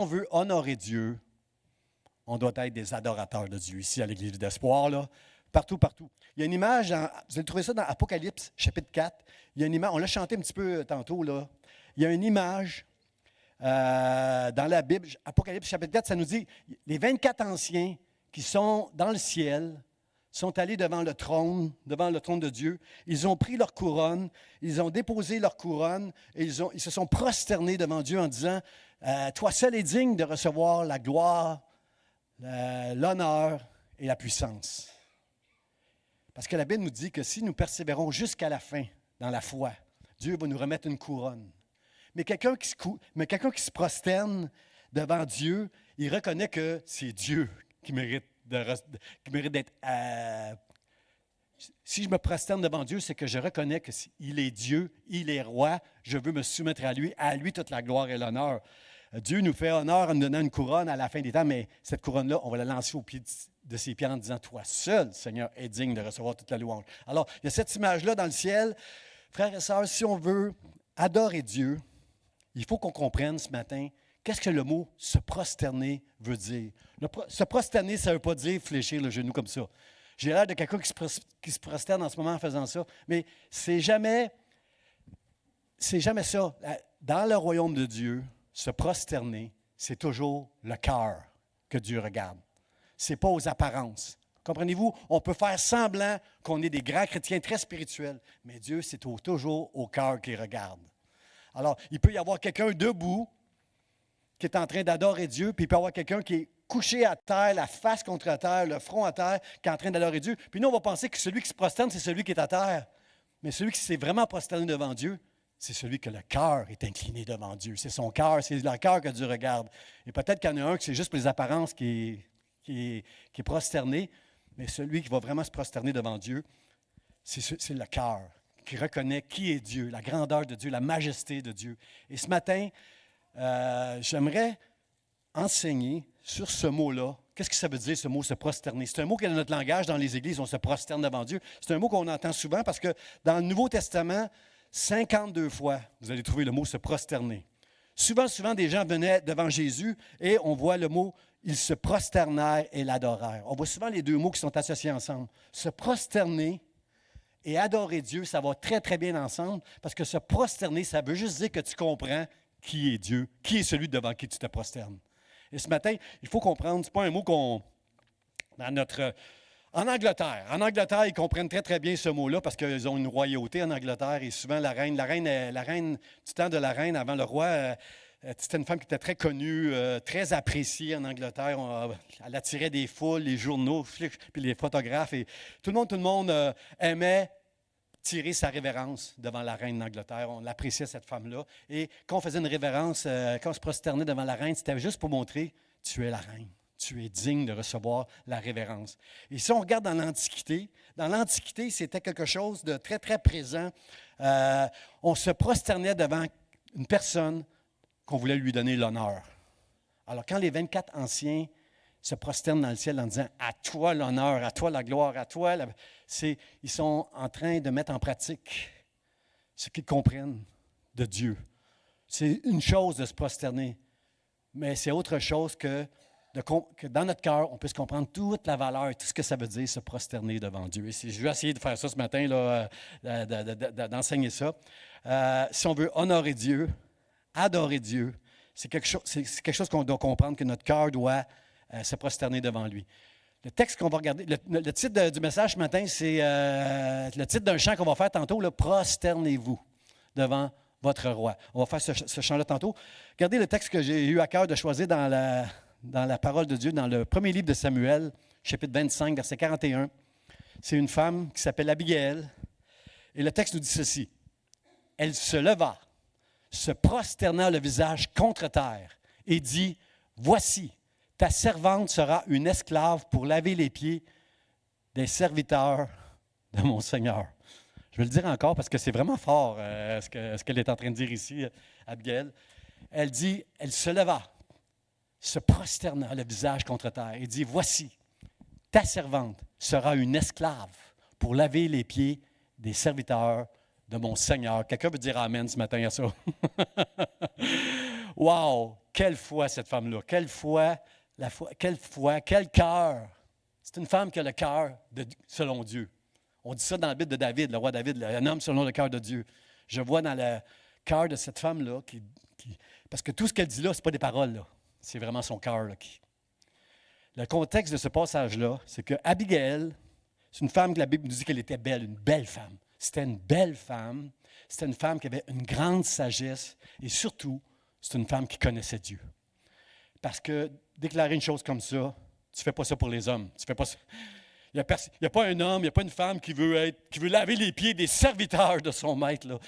On veut honorer Dieu, on doit être des adorateurs de Dieu. Ici, à l'Église d'Espoir, là, partout, partout. Il y a une image, vous allez trouver ça dans Apocalypse, chapitre 4. Il y a une image, on l'a chanté un petit peu tantôt, là. Il y a une image dans la Bible, Apocalypse, chapitre 4, ça nous dit, les 24 anciens qui sont dans le ciel sont allés devant le trône de Dieu. Ils ont pris leur couronne, ils ont déposé leur couronne et ils se sont prosternés devant Dieu en disant, toi seul es digne de recevoir la gloire, l'honneur et la puissance. Parce que la Bible nous dit que si nous persévérons jusqu'à la fin dans la foi, Dieu va nous remettre une couronne. Mais quelqu'un qui se prosterne devant Dieu, il reconnaît que c'est Dieu qui mérite d'être... si je me prosterne devant Dieu, c'est que je reconnais qu'il est Dieu, il est roi, je veux me soumettre à lui toute la gloire et l'honneur. Dieu nous fait honneur en nous donnant une couronne à la fin des temps, mais cette couronne-là, on va la lancer au pied de ses pieds en disant, toi seul, Seigneur, est digne de recevoir toute la louange. Alors, il y a cette image-là dans le ciel. Frères et sœurs, si on veut adorer Dieu, il faut qu'on comprenne ce matin qu'est-ce que le mot « se prosterner » veut dire. Se prosterner, ça ne veut pas dire fléchir le genou comme ça. J'ai l'air de quelqu'un qui se prosterne en ce moment en faisant ça, mais c'est jamais ça. Dans le royaume de Dieu, se prosterner, c'est toujours le cœur que Dieu regarde. Ce n'est pas aux apparences. Comprenez-vous? On peut faire semblant qu'on est des grands chrétiens très spirituels, mais Dieu, c'est toujours au cœur qu'il regarde. Alors, il peut y avoir quelqu'un debout qui est en train d'adorer Dieu, puis il peut y avoir quelqu'un qui est couché à terre, la face contre terre, le front à terre, qui est en train d'adorer Dieu. Puis nous, on va penser que celui qui se prosterne, c'est celui qui est à terre. Mais celui qui s'est vraiment prosterné devant Dieu, c'est celui que le cœur est incliné devant Dieu. C'est son cœur, c'est le cœur que Dieu regarde. Et peut-être qu'il y en a un qui c'est juste pour les apparences qui est prosterné, mais celui qui va vraiment se prosterner devant Dieu, c'est le cœur qui reconnaît qui est Dieu, la grandeur de Dieu, la majesté de Dieu. Et ce matin, j'aimerais enseigner sur ce mot-là. Qu'est-ce que ça veut dire, ce mot « se prosterner ». C'est un mot qui est dans notre langage, dans les églises, on se prosterne devant Dieu. C'est un mot qu'on entend souvent parce que dans le Nouveau Testament, 52 fois, vous allez trouver le mot « se prosterner ». Souvent, des gens venaient devant Jésus et on voit le mot « ils se prosternèrent et l'adorèrent ». On voit souvent les deux mots qui sont associés ensemble. Se prosterner et adorer Dieu, ça va très, très bien ensemble parce que se prosterner, ça veut juste dire que tu comprends qui est Dieu, qui est celui devant qui tu te prosternes. Et ce matin, il faut comprendre, ce n'est pas un mot qu'on... En Angleterre, ils comprennent très, très bien ce mot-là parce qu'ils ont une royauté en Angleterre et souvent la reine du temps de la reine avant le roi, c'était une femme qui était très connue, très appréciée en Angleterre. Elle attirait des foules, les journaux, puis les photographes. Et tout le monde aimait tirer sa révérence devant la reine d'Angleterre. On appréciait cette femme-là. Et quand on faisait une révérence, quand on se prosternait devant la reine, c'était juste pour montrer « tu es la reine ». Tu es digne de recevoir la révérence. Et si on regarde dans l'Antiquité, c'était quelque chose de très, très présent. On se prosternait devant une personne qu'on voulait lui donner l'honneur. Alors, quand les 24 anciens se prosternent dans le ciel en disant « à toi l'honneur, à toi la gloire, à toi », ils sont en train de mettre en pratique ce qu'ils comprennent de Dieu. C'est une chose de se prosterner, mais c'est autre chose que dans notre cœur, on puisse comprendre toute la valeur, tout ce que ça veut dire, se prosterner devant Dieu. Et je vais essayer de faire ça ce matin, là, d'enseigner ça. Si on veut honorer Dieu, adorer Dieu, c'est quelque chose qu'on doit comprendre, que notre cœur doit se prosterner devant lui. Le texte qu'on va regarder, le titre du message ce matin, c'est le titre d'un chant qu'on va faire tantôt, « Prosternez-vous devant votre roi ». On va faire ce chant-là tantôt. Regardez le texte que j'ai eu à cœur de choisir dans la parole de Dieu, dans le premier livre de Samuel, chapitre 25, verset 41. C'est une femme qui s'appelle Abigail. Et le texte nous dit ceci. « Elle se leva, se prosterna le visage contre terre et dit, « Voici, ta servante sera une esclave pour laver les pieds des serviteurs de mon Seigneur. » Je vais le dire encore parce que c'est vraiment fort ce qu'elle est en train de dire ici, Abigail. Elle dit, elle se leva, se prosterna le visage contre terre et dit, « Voici, ta servante sera une esclave pour laver les pieds des serviteurs de mon Seigneur. » Quelqu'un veut dire Amen ce matin à ça? Wow! quelle foi cette femme-là, quelle foi, quel cœur. C'est une femme qui a le cœur selon Dieu. On dit ça dans la Bible de David, le roi David, un homme selon le cœur de Dieu. Je vois dans le cœur de cette femme-là, parce que tout ce qu'elle dit là, ce n'est pas des paroles, là. C'est vraiment son cœur. Le contexte de ce passage-là, c'est que Abigail, c'est une femme que la Bible nous dit qu'elle était belle, une belle femme. C'était une belle femme. C'était une femme qui avait une grande sagesse. Et surtout, c'est une femme qui connaissait Dieu. Parce que déclarer une chose comme ça, tu ne fais pas ça pour les hommes. Tu fais pas ça. Il n'y a pas un homme, il n'y a pas une femme qui veut laver les pieds des serviteurs de son maître. Là.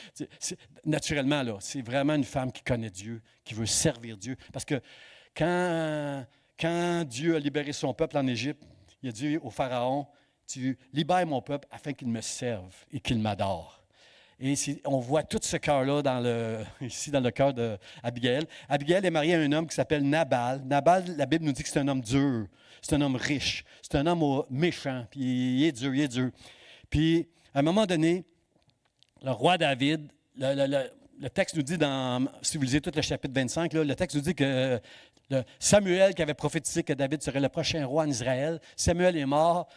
Naturellement, là, c'est vraiment une femme qui connaît Dieu, qui veut servir Dieu. Parce que quand Dieu a libéré son peuple en Égypte, il a dit au Pharaon, tu libères mon peuple afin qu'il me serve et qu'il m'adore. Et on voit tout ce cœur-là ici dans le cœur d'Abigail. Abigail est mariée à un homme qui s'appelle Nabal. Nabal, la Bible nous dit que c'est un homme dur, c'est un homme riche, c'est un homme méchant, puis il est dur. Puis, à un moment donné, le roi David, le texte nous dit, si vous lisez tout le chapitre 25, là, le texte nous dit que Samuel, qui avait prophétisé que David serait le prochain roi en Israël, Samuel est mort.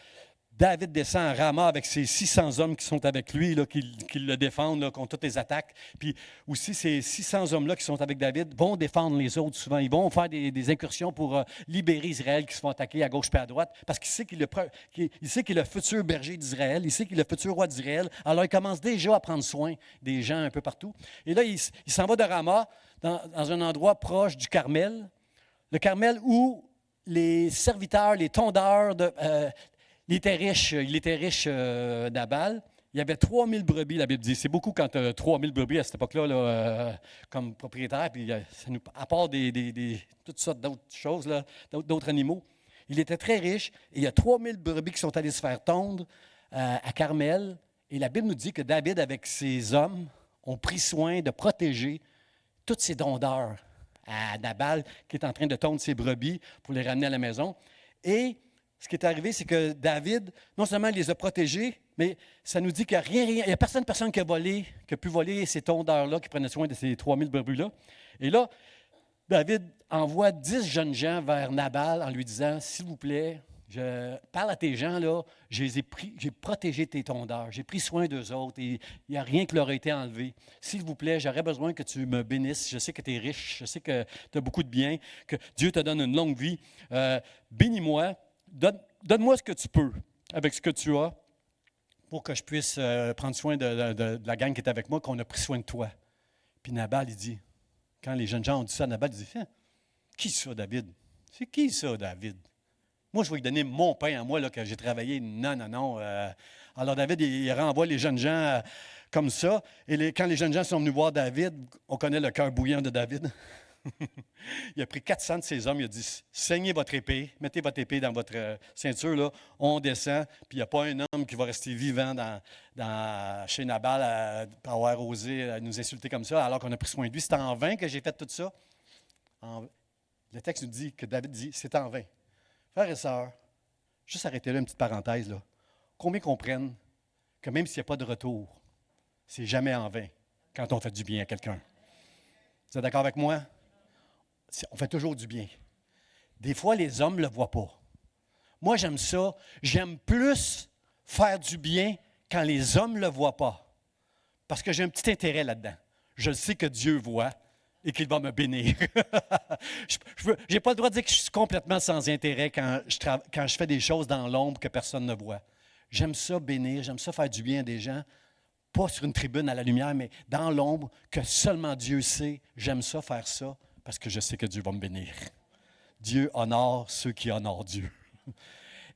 David descend à Rama avec ses 600 hommes qui sont avec lui, là, qui le défendent là, contre toutes les attaques. Puis aussi, ces 600 hommes-là qui sont avec David vont défendre les autres souvent. Ils vont faire des incursions pour libérer Israël qui se font attaquer à gauche et à droite parce qu'il sait qu'il est le futur berger d'Israël. Il sait qu'il est le futur roi d'Israël. Alors, il commence déjà à prendre soin des gens un peu partout. Et là, il s'en va de Rama dans un endroit proche du Carmel. Le Carmel où les serviteurs, les tondeurs il était riche, Nabal. Il y avait 3000 brebis, la Bible dit. C'est beaucoup quand tu as 3000 brebis à cette époque-là comme propriétaire, puis à part toutes sortes d'autres choses, là, d'autres animaux. Il était très riche et il y a 3000 brebis qui sont allés se faire tondre à Carmel. Et la Bible nous dit que David, avec ses hommes, ont pris soin de protéger toutes ces tondeurs à Nabal qui est en train de tondre ses brebis pour les ramener à la maison. Et ce qui est arrivé, c'est que David, non seulement il les a protégés, mais ça nous dit qu'il n'y a personne qui a pu voler ces tondeurs-là, qui prenaient soin de ces 3000 brebis-là. Et là, David envoie 10 jeunes gens vers Nabal en lui disant, « S'il vous plaît, je parle à tes gens, là, j'ai protégé tes tondeurs, j'ai pris soin d'eux autres et il n'y a rien qui leur a été enlevé. S'il vous plaît, j'aurais besoin que tu me bénisses. Je sais que tu es riche, je sais que tu as beaucoup de biens, que Dieu te donne une longue vie. Bénis-moi. Donne-moi ce que tu peux avec ce que tu as pour que je puisse prendre soin de la gang qui est avec moi, qu'on a pris soin de toi. » Puis Nabal, il dit, quand les jeunes gens ont dit ça, Nabal dit, « Qui ça, David? C'est qui ça, David? Moi, je vais lui donner mon pain à moi là, que j'ai travaillé. Non. » Alors David, il renvoie les jeunes gens comme ça. Et quand les jeunes gens sont venus voir David, on connaît le cœur bouillant de David. Il a pris 400 de ses hommes, il a dit, « Saignez votre épée, mettez votre épée dans votre ceinture, là, on descend, puis il n'y a pas un homme qui va rester vivant chez Nabal pour avoir osé nous insulter comme ça, alors qu'on a pris soin de lui. C'est en vain que j'ai fait tout ça. » Le texte nous dit que David dit, « C'est en vain. » Frères et sœurs, juste arrêtez là une petite parenthèse. Là. Combien comprennent que même s'il n'y a pas de retour, c'est jamais en vain quand on fait du bien à quelqu'un? Vous êtes d'accord avec moi? On fait toujours du bien. Des fois, les hommes ne le voient pas. Moi, j'aime ça. J'aime plus faire du bien quand les hommes ne le voient pas. Parce que j'ai un petit intérêt là-dedans. Je sais que Dieu voit et qu'il va me bénir. Je n'ai pas le droit de dire que je suis complètement sans intérêt quand je fais des choses dans l'ombre que personne ne voit. J'aime ça bénir, j'aime ça faire du bien à des gens. Pas sur une tribune à la lumière, mais dans l'ombre, que seulement Dieu sait. J'aime ça, faire ça. Parce que je sais que Dieu va me bénir. Dieu honore ceux qui honorent Dieu.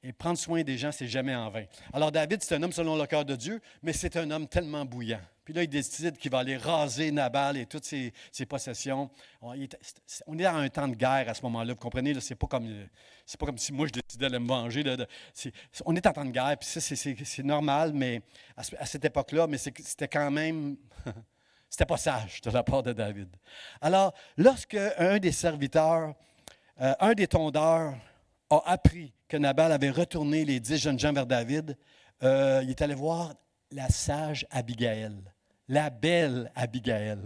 Et prendre soin des gens, c'est jamais en vain. Alors David, c'est un homme selon le cœur de Dieu, mais c'est un homme tellement bouillant. Puis là, il décide qu'il va aller raser Nabal et toutes ses possessions. On est dans un temps de guerre à ce moment-là. Vous comprenez, là, c'est pas comme si moi, je décidais de me venger. On est en temps de guerre, puis ça, c'est normal, mais à cette époque-là, mais c'était quand même... C'était pas sage de la part de David. Alors, lorsque un des serviteurs, un des tondeurs, a appris que Nabal avait retourné les 10 jeunes gens vers David, il est allé voir la sage Abigail, La belle Abigail.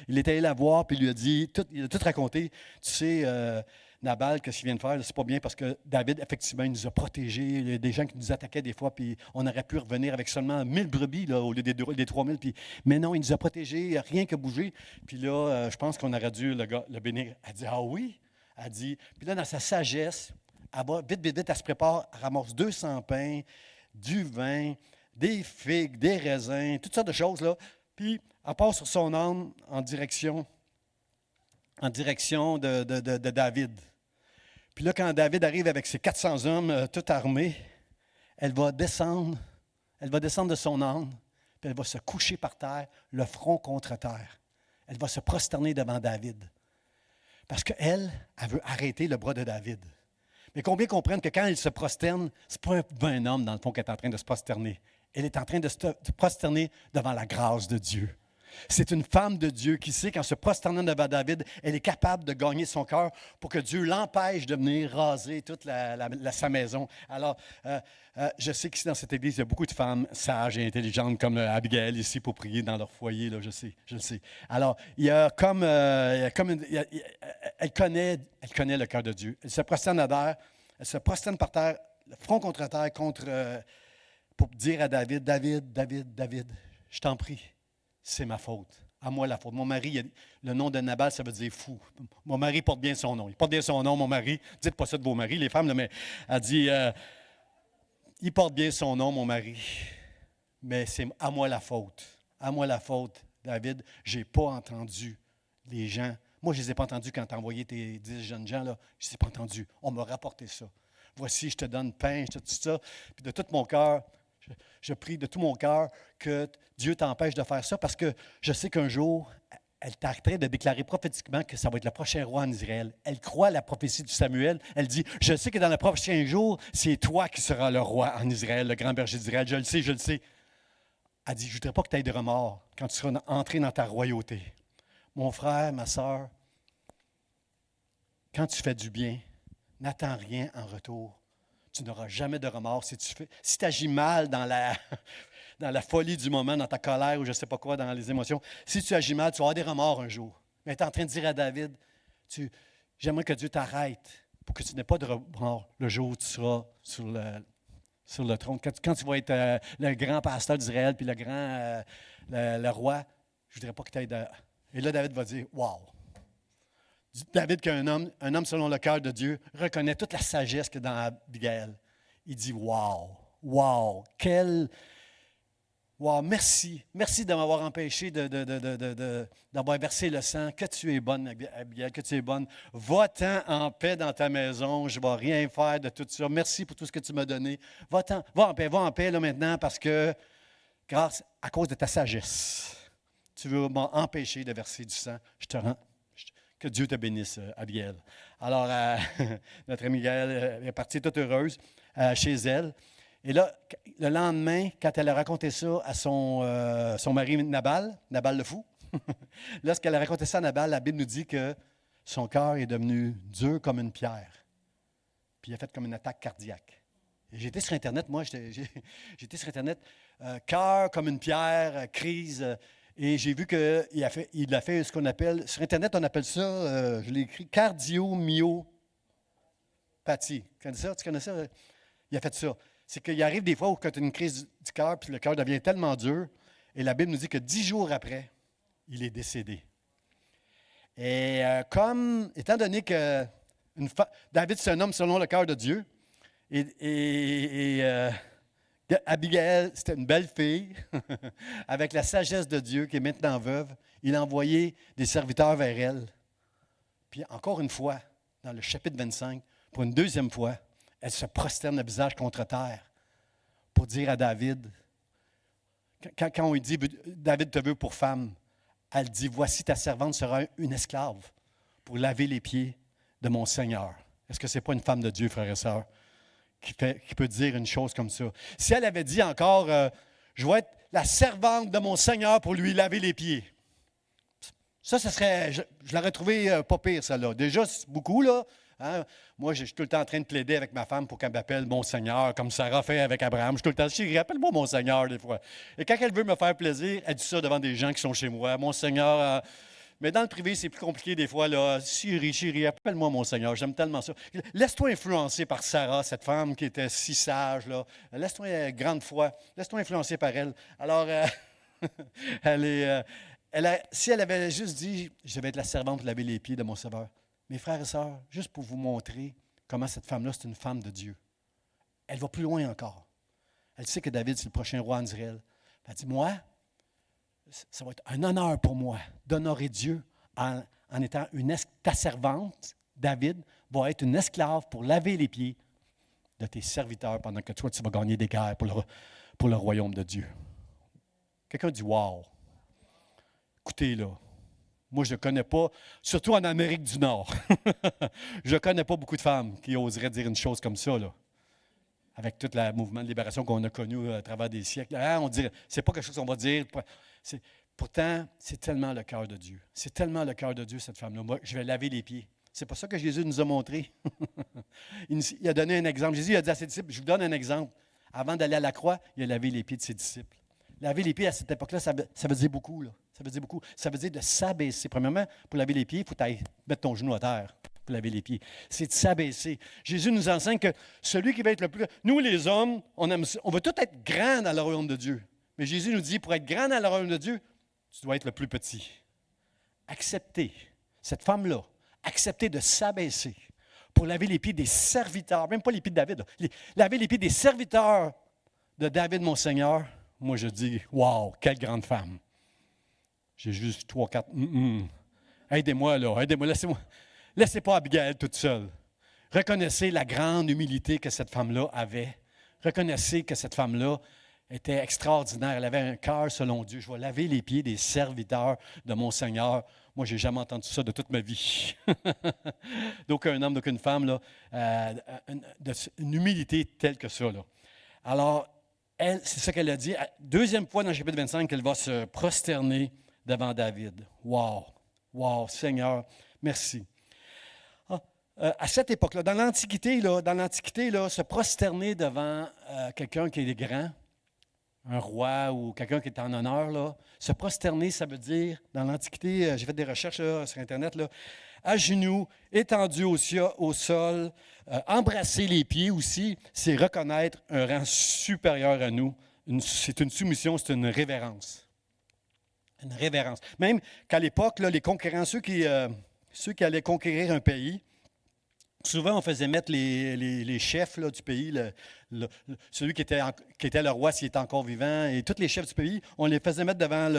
Il est allé la voir, puis il lui a dit, il a tout raconté. Tu sais, Nabal, qu'est-ce qu'il vient de faire? C'est pas bien parce que David, effectivement, il nous a protégés. Il y a des gens qui nous attaquaient des fois, puis on aurait pu revenir avec seulement 1000 brebis là, au lieu des 3000. Mais non, il nous a protégés, rien que bouger. Puis là, je pense qu'on aurait dû le bénir. Elle dit, ah oui? Elle dit, puis là, dans sa sagesse, vite, vite, vite, elle se prépare, elle ramasse 200 pains, du vin, des figues, des raisins, toutes sortes de choses, là. Puis, elle part sur son âne en direction de David. Puis là, quand David arrive avec ses 400 hommes tout armés, elle va descendre de son âne, puis elle va se coucher par terre, le front contre terre. Elle va se prosterner devant David. Parce qu'elle, elle veut arrêter le bras de David. Mais combien comprennent que quand elle se prosterne, ce n'est pas un homme, dans le fond, qui est en train de se prosterner. Elle est en train de se prosterner devant la grâce de Dieu. C'est une femme de Dieu qui sait qu'en se prosternant devant David, elle est capable de gagner son cœur pour que Dieu l'empêche de venir raser toute sa maison. Alors, je sais qu'ici dans cette église, il y a beaucoup de femmes sages et intelligentes comme Abigail ici pour prier dans leur foyer, là, je le sais. Alors, il y a elle connaît le cœur de Dieu. Elle se prosterne à terre, elle se prosterne par terre, le front contre terre, pour dire à David, David, je t'en prie. C'est ma faute. À moi la faute. Mon mari, le nom de Nabal, ça veut dire fou. Mon mari porte bien son nom. Il porte bien son nom, mon mari. Dites pas ça de vos maris, les femmes, là, mais elle dit, il porte bien son nom, mon mari. Mais c'est à moi la faute. À moi la faute, David. Je n'ai pas entendu les gens. Moi, je ne les ai pas entendus quand tu as envoyé tes 10 jeunes gens, là. Je ne les ai pas entendus. On m'a rapporté ça. Voici, je te donne pain, je te dis ça. Puis de tout mon cœur, je prie de tout mon cœur que Dieu t'empêche de faire ça parce que je sais qu'un jour, elle t'arrêterait de déclarer prophétiquement que ça va être le prochain roi en Israël. Elle croit à la prophétie de Samuel. Elle dit, je sais que dans le prochain jour, c'est toi qui seras le roi en Israël, le grand berger d'Israël. Je le sais. Elle dit, je ne voudrais pas que tu aies de remords quand tu seras entré dans ta royauté. Mon frère, ma soeur, quand tu fais du bien, n'attends rien en retour. Tu n'auras jamais de remords. Si tu agis mal dans la folie du moment, dans ta colère ou je ne sais pas quoi, dans les émotions, si tu agis mal, tu vas avoir des remords un jour. Mais tu es en train de dire à David, j'aimerais que Dieu t'arrête pour que tu n'aies pas de remords le jour où tu seras sur le trône. Quand tu vas être le grand pasteur d'Israël puis le roi, je ne voudrais pas que tu aies de... Et là, David va dire, wow! David, qui est un homme selon le cœur de Dieu, reconnaît toute la sagesse qu'il y a dans Abigail. Il dit, wow, wow, merci de m'avoir empêché d'avoir versé le sang. Que tu es bonne, Abigail, que tu es bonne. Va-t'en en paix dans ta maison, je ne vais rien faire de tout ça. Merci pour tout ce que tu m'as donné. Va en paix là maintenant parce que, à cause de ta sagesse, tu veux m'empêcher de verser du sang. Je te rends. Que Dieu te bénisse, Abigail. Alors, notre amie Gaëlle est partie toute heureuse chez elle. Et là, le lendemain, quand elle a raconté ça à son mari Nabal le fou, lorsqu'elle a raconté ça à Nabal, la Bible nous dit que son cœur est devenu dur comme une pierre. Puis il a fait comme une attaque cardiaque. J'ai été sur Internet, j'étais sur Internet, cœur comme une pierre, crise. Et j'ai vu qu'il a fait ce qu'on appelle, sur Internet, on appelle ça, je l'ai écrit, cardiomyopathie. Tu connais ça? Il a fait ça. C'est qu'il arrive des fois où quand tu as une crise du cœur, puis le cœur devient tellement dur, et la Bible nous dit que 10 jours après, il est décédé. Et étant donné que David, c'est un homme selon le cœur de Dieu, et Abigail, c'était une belle fille, avec la sagesse de Dieu, qui est maintenant veuve. Il a envoyé des serviteurs vers elle. Puis encore une fois, dans le chapitre 25, pour une deuxième fois, elle se prosterne le visage contre terre pour dire à David, quand on lui dit « David te veut pour femme », elle dit « Voici ta servante sera une esclave pour laver les pieds de mon Seigneur ». Est-ce que ce n'est pas une femme de Dieu, frères et sœurs? Qui peut dire une chose comme ça. Si elle avait dit encore, je vais être la servante de mon Seigneur pour lui laver les pieds. Ça serait, je l'aurais trouvé pas pire, ça là. Déjà, c'est beaucoup, là. Hein? Moi, je suis tout le temps en train de plaider avec ma femme pour qu'elle m'appelle mon Seigneur, comme Sarah fait avec Abraham. Je suis tout le temps, chérie, appelle-moi mon Seigneur des fois. Et quand elle veut me faire plaisir, elle dit ça devant des gens qui sont chez moi. Mon Seigneur. Mais dans le privé, c'est plus compliqué des fois. Là. Chérie, appelle-moi mon Seigneur. J'aime tellement ça. Laisse-toi influencer par Sarah, cette femme qui était si sage. Là. Laisse-toi, grande foi, laisse-toi influencer par elle. Alors, elle est, si elle avait juste dit, je vais être la servante pour laver les pieds de mon Sauveur. Mes frères et sœurs, juste pour vous montrer comment cette femme-là, c'est une femme de Dieu. Elle va plus loin encore. Elle sait que David, c'est le prochain roi en Israël. Elle dit, moi, ça va être un honneur pour moi d'honorer Dieu en étant ta servante, David, va être une esclave pour laver les pieds de tes serviteurs pendant que toi, tu vas gagner des guerres pour le royaume de Dieu. Quelqu'un dit, wow! Écoutez, là, moi, je ne connais pas, surtout en Amérique du Nord, je ne connais pas beaucoup de femmes qui oseraient dire une chose comme ça, là. Avec tout le mouvement de libération qu'on a connu à travers des siècles. Hein, on dirait, c'est pas quelque chose qu'on va dire. Pourtant, c'est tellement le cœur de Dieu. C'est tellement le cœur de Dieu, cette femme-là. Moi, je vais laver les pieds. C'est pas ça que Jésus nous a montré. Il a donné un exemple. Jésus a dit à ses disciples, je vous donne un exemple. Avant d'aller à la croix, il a lavé les pieds de ses disciples. Laver les pieds à cette époque-là, ça veut dire beaucoup. Là. Ça veut dire beaucoup. Ça veut dire de s'abaisser. Premièrement, pour laver les pieds, il faut mettre ton genou à terre. Pour laver les pieds. C'est de s'abaisser. Jésus nous enseigne que celui qui va être le plus... Nous, les hommes, on veut tous être grands dans le royaume de Dieu. Mais Jésus nous dit, pour être grand dans le royaume de Dieu, tu dois être le plus petit. Accepter, cette femme-là, accepter de s'abaisser pour laver les pieds des serviteurs, même pas les pieds de David, laver les pieds des serviteurs de David, mon Seigneur. Moi, je dis, wow, quelle grande femme. J'ai juste 3, 4... Aidez-moi, là, aidez-moi, laissez-moi... Laissez pas Abigail toute seule. Reconnaissez la grande humilité que cette femme-là avait. Reconnaissez que cette femme-là était extraordinaire. Elle avait un cœur selon Dieu. Je vais laver les pieds des serviteurs de mon Seigneur. Moi, je n'ai jamais entendu ça de toute ma vie. D'aucun homme, d'aucune femme, là, une humilité telle que ça. Là. Alors, elle, c'est ça qu'elle a dit. Deuxième fois dans le chapitre 25 qu'elle va se prosterner devant David. Wow! Wow, Seigneur, merci. À cette époque-là, dans l'Antiquité, se prosterner devant quelqu'un qui est grand, un roi ou quelqu'un qui est en honneur, là, se prosterner, ça veut dire, dans l'Antiquité, j'ai fait des recherches là, sur Internet, là, à genoux, étendu au sol, embrasser les pieds aussi, c'est reconnaître un rang supérieur à nous. C'est une soumission, c'est une révérence. Une révérence. Même qu'à l'époque, là, les conquérants, ceux qui allaient conquérir un pays, souvent, on faisait mettre les chefs là, du pays, celui qui était le roi s'il était encore vivant, et tous les chefs du pays, on les faisait mettre devant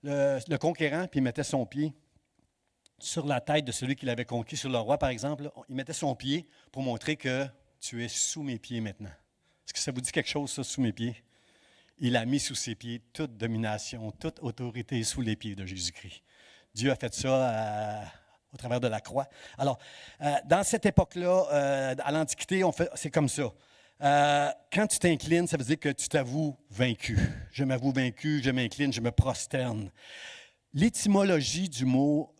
le conquérant, puis il mettait son pied sur la tête de celui qui l'avait conquis, sur le roi, par exemple. Là, il mettait son pied pour montrer que tu es sous mes pieds maintenant. Est-ce que ça vous dit quelque chose, ça, sous mes pieds? Il a mis sous ses pieds toute domination, toute autorité sous les pieds de Jésus-Christ. Dieu a fait ça au travers de la croix. Alors, dans cette époque-là, à l'Antiquité, c'est comme ça. Quand tu t'inclines, ça veut dire que tu t'avoues vaincu. Je m'avoue vaincu, je m'incline, je me prosterne. L'étymologie du mot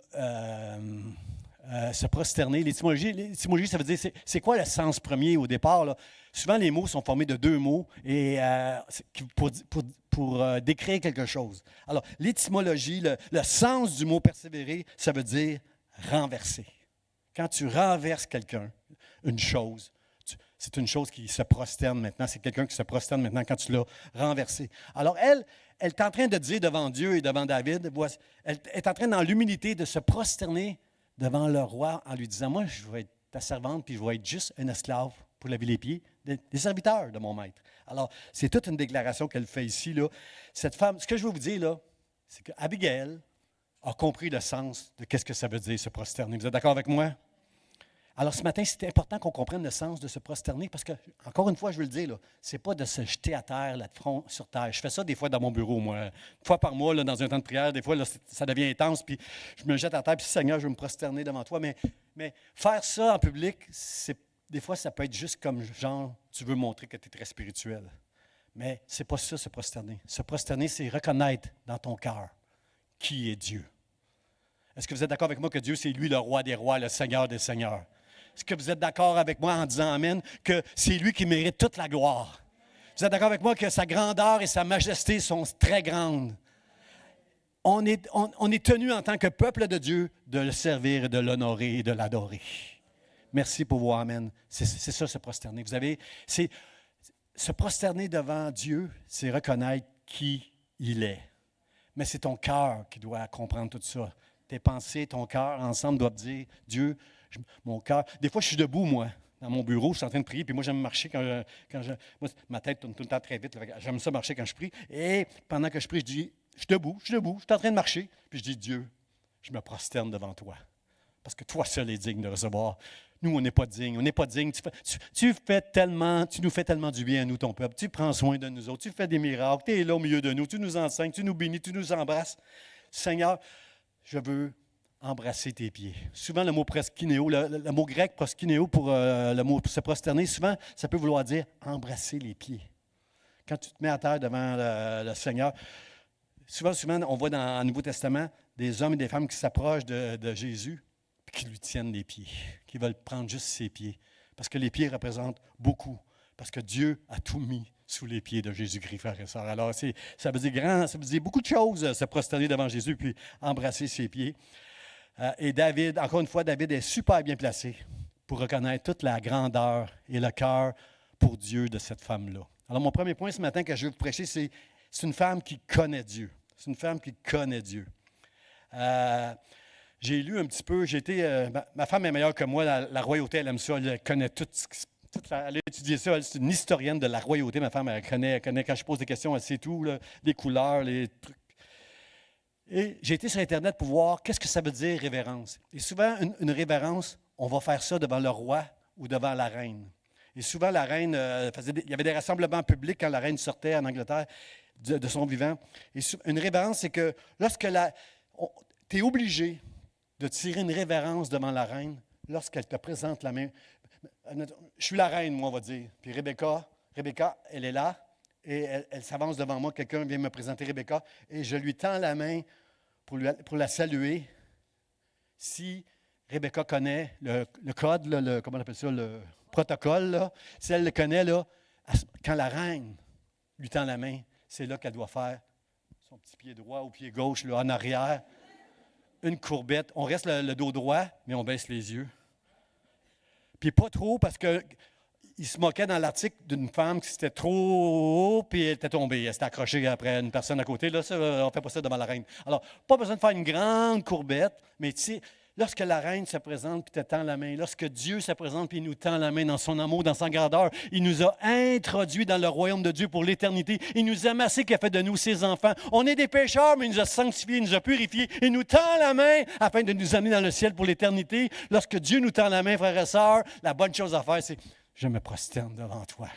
se prosterner, l'étymologie, ça veut dire, c'est quoi le sens premier au départ? Là? Souvent, les mots sont formés de deux mots et, pour décrire quelque chose. Alors, l'étymologie, le sens du mot persévérer, ça veut dire renverser. Quand tu renverses quelqu'un, une chose, c'est une chose qui se prosterne maintenant. C'est quelqu'un qui se prosterne maintenant quand tu l'as renversé. Alors, elle est en train de dire devant Dieu et devant David, elle est en train, dans l'humilité, de se prosterner devant le roi en lui disant, moi, je vais être ta servante, puis je vais être juste un esclave pour laver les pieds des serviteurs de mon maître. Alors, c'est toute une déclaration qu'elle fait ici. Là. Cette femme, ce que je veux vous dire, là, c'est qu'Abigail a compris le sens de qu'est-ce que ça veut dire se prosterner. Vous êtes d'accord avec moi? Alors, ce matin, c'est important qu'on comprenne le sens de se prosterner parce que, encore une fois, je veux le dire, ce n'est pas de se jeter à terre, là, de front sur terre. Je fais ça des fois dans mon bureau, moi. Une fois par mois, là, dans un temps de prière, des fois, là, ça devient intense, puis je me jette à terre, puis Seigneur, je veux me prosterner devant toi. Mais faire ça en public, des fois, ça peut être juste comme genre, tu veux montrer que tu es très spirituel. Mais ce n'est pas ça, se prosterner. Se prosterner, c'est reconnaître dans ton cœur qui est Dieu. Est-ce que vous êtes d'accord avec moi que Dieu, c'est lui le roi des rois, le Seigneur des seigneurs? Est-ce que vous êtes d'accord avec moi en disant Amen, que c'est lui qui mérite toute la gloire? Vous êtes d'accord avec moi que sa grandeur et sa majesté sont très grandes? On est tenu en tant que peuple de Dieu de le servir, de l'honorer et de l'adorer. Merci pour vos Amen. C'est ça, se prosterner. Se prosterner devant Dieu, c'est reconnaître qui il est. Mais c'est ton cœur qui doit comprendre tout ça. Tes pensées, ton cœur, ensemble, doivent dire, Dieu, mon cœur. Des fois, je suis debout, moi, dans mon bureau, je suis en train de prier, puis moi, j'aime marcher moi, ma tête tourne tout le temps très vite. J'aime ça marcher quand je prie. Et pendant que je prie, je dis, je suis debout, je suis en train de marcher. Puis je dis, Dieu, je me prosterne devant toi. Parce que toi seul es digne de recevoir. Nous, on n'est pas digne. On n'est pas digne. Tu nous fais tellement du bien à nous, ton peuple. Tu prends soin de nous autres. Tu fais des miracles. Tu es là au milieu de nous. Tu nous enseignes. Tu nous bénis. Tu nous embrasses. Seigneur, je veux embrasser tes pieds. Souvent, le mot proskynéo, le mot grec proskynéo pour le mot se prosterner, souvent, ça peut vouloir dire embrasser les pieds. Quand tu te mets à terre devant le Seigneur, souvent, on voit dans le Nouveau Testament des hommes et des femmes qui s'approchent de Jésus et qui lui tiennent les pieds, qui veulent prendre juste ses pieds. Parce que les pieds représentent beaucoup. Parce que Dieu a tout mis sous les pieds de Jésus-Christ, frères et sœurs. Alors, ça veut dire beaucoup de choses, se prosterner devant Jésus puis embrasser ses pieds. Et David, encore une fois, David est super bien placé pour reconnaître toute la grandeur et le cœur pour Dieu de cette femme-là. Alors, mon premier point ce matin que je veux vous prêcher, c'est une femme qui connaît Dieu. C'est une femme qui connaît Dieu. J'ai lu un petit peu, ma femme est meilleure que moi, la royauté, elle aime ça, elle connaît tout. Elle a étudié ça, c'est une historienne de la royauté, ma femme, elle connaît quand je pose des questions, elle sait tout, là, les couleurs, les trucs. Et j'ai été sur Internet pour voir qu'est-ce que ça veut dire révérence. Et souvent, une révérence, on va faire ça devant le roi ou devant la reine. Et souvent, la reine il y avait des rassemblements publics quand la reine sortait en Angleterre de son vivant. Et une révérence, c'est que lorsque tu es obligé de tirer une révérence devant la reine lorsqu'elle te présente la main. Je suis la reine, moi, on va dire. Puis Rebecca, elle est là et elle s'avance devant moi. Quelqu'un vient me présenter Rebecca et je lui tends la main pour la saluer. Si Rebecca connaît le code, comment on appelle ça, le protocole, là, si elle le connaît, là, quand la reine lui tend la main, c'est là qu'elle doit faire son petit pied droit ou pied gauche là, en arrière. Une courbette. On reste le dos droit, mais on baisse les yeux. Puis pas trop, parce qu'il se moquait dans l'article d'une femme qui s'était trop haut, puis elle était tombée. Elle s'était accrochée après une personne à côté. Là, ça, on ne fait pas ça devant la reine. Alors, pas besoin de faire une grande courbette, mais tu sais, lorsque la reine se présente puis te tend la main, lorsque Dieu se présente puis il nous tend la main dans son amour, dans sa grandeur, il nous a introduits dans le royaume de Dieu pour l'éternité. Il nous a amassés, qu'il a fait de nous ses enfants. On est des pécheurs, mais il nous a sanctifiés, il nous a purifiés. Il nous tend la main afin de nous amener dans le ciel pour l'éternité. Lorsque Dieu nous tend la main, frères et sœurs, la bonne chose à faire, c'est « Je me prosterne devant toi.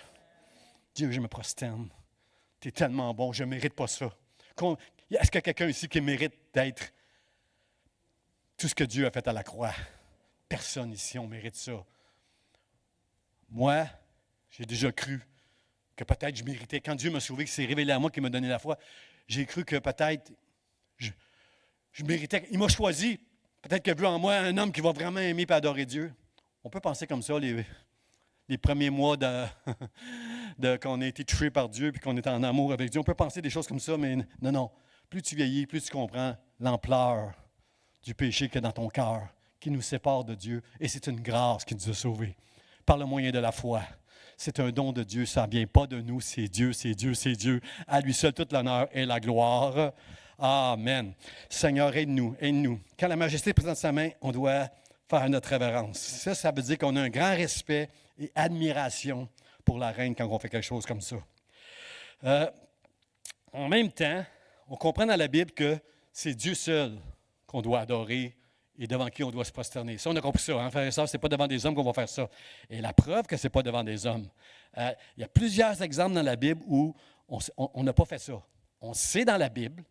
Dieu, je me prosterne. Tu es tellement bon, je ne mérite pas ça. » Est-ce qu'il y a quelqu'un ici qui mérite d'être tout ce que Dieu a fait à la croix? Personne ici, on mérite ça. Moi, j'ai déjà cru que peut-être je méritais. Quand Dieu m'a sauvé, qu'il s'est révélé à moi, qu'il m'a donné la foi, j'ai cru que peut-être je méritais. Il m'a choisi. Peut-être qu'il a vu en moi un homme qui va vraiment aimer et adorer Dieu. On peut penser comme ça les premiers mois qu'on a été touché par Dieu et qu'on est en amour avec Dieu. On peut penser des choses comme ça, mais non. Plus tu vieillis, plus tu comprends l'ampleur du péché qu'il y a dans ton cœur, qui nous sépare de Dieu. Et c'est une grâce qui nous a sauvés, par le moyen de la foi. C'est un don de Dieu, ça ne vient pas de nous, c'est Dieu, c'est Dieu, c'est Dieu. À lui seul toute l'honneur et la gloire. Amen. Seigneur, aide-nous, aide-nous. Quand la majesté présente sa main, on doit faire notre révérence. Ça veut dire qu'on a un grand respect et admiration pour la reine quand on fait quelque chose comme ça. En même temps, on comprend dans la Bible que c'est Dieu seul qu'on doit adorer et devant qui on doit se prosterner. Ça, on a compris ça, hein, frères et sœurs, ce n'est pas devant des hommes qu'on va faire ça. Et la preuve que ce n'est pas devant des hommes. Il y a plusieurs exemples dans la Bible où on n'a pas fait ça. On sait dans la Bible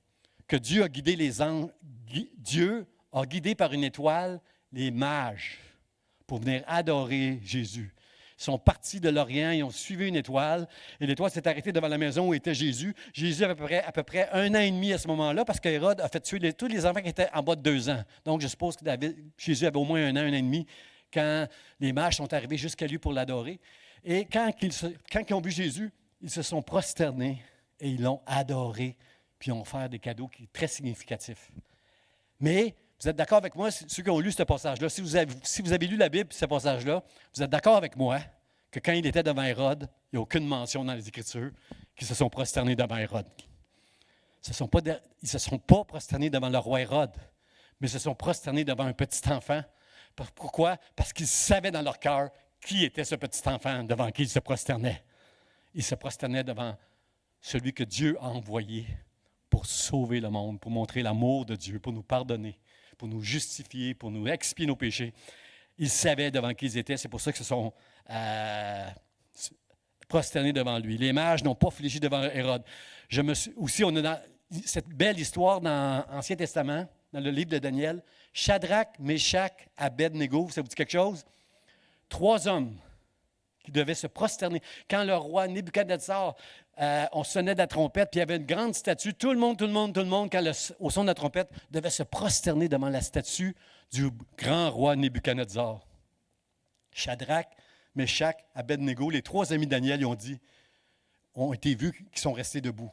que Dieu a guidé les anges, Dieu a guidé par une étoile les mages pour venir adorer Jésus. Ils sont partis de l'Orient, ils ont suivi une étoile, et l'étoile s'est arrêtée devant la maison où était Jésus. Jésus avait à peu près 1 an et demi à ce moment-là, parce qu'Hérode a fait tuer tous les enfants qui étaient en bas de 2 ans. Donc, je suppose que Jésus avait au moins 1 an et demi quand les mages sont arrivés jusqu'à lui pour l'adorer. Et quand ils ont vu Jésus, ils se sont prosternés et ils l'ont adoré, puis ils ont offert des cadeaux qui sont très significatifs. Mais vous êtes d'accord avec moi, ceux qui ont lu ce passage-là, si vous avez lu la Bible, ce passage-là, vous êtes d'accord avec moi que quand il était devant Hérode, il n'y a aucune mention dans les Écritures qu'ils se sont prosternés devant Hérode. Ils ne se sont pas prosternés devant le roi Hérode, mais ils se sont prosternés devant un petit enfant. Pourquoi? Parce qu'ils savaient dans leur cœur qui était ce petit enfant devant qui ils se prosternaient. Ils se prosternaient devant celui que Dieu a envoyé pour sauver le monde, pour montrer l'amour de Dieu, pour nous pardonner, pour nous justifier, pour nous expier nos péchés. Ils savaient devant qui ils étaient. C'est pour ça qu'ils se sont prosternés devant lui. Les mages n'ont pas fléchi devant Hérode. Aussi, on a dans cette belle histoire dans l'Ancien Testament, dans le livre de Daniel, Shadrach, Meshach, Abed-Négo, ça vous dit quelque chose? 3 hommes qui devaient se prosterner. Quand le roi Nebuchadnezzar, on sonnait de la trompette, puis il y avait une grande statue, tout le monde, au son de la trompette, devait se prosterner devant la statue du grand roi Nebuchadnezzar. Shadrach, Meshach, Abed-Négo, les 3 amis de Daniel, ils ont été vus qu'ils sont restés debout.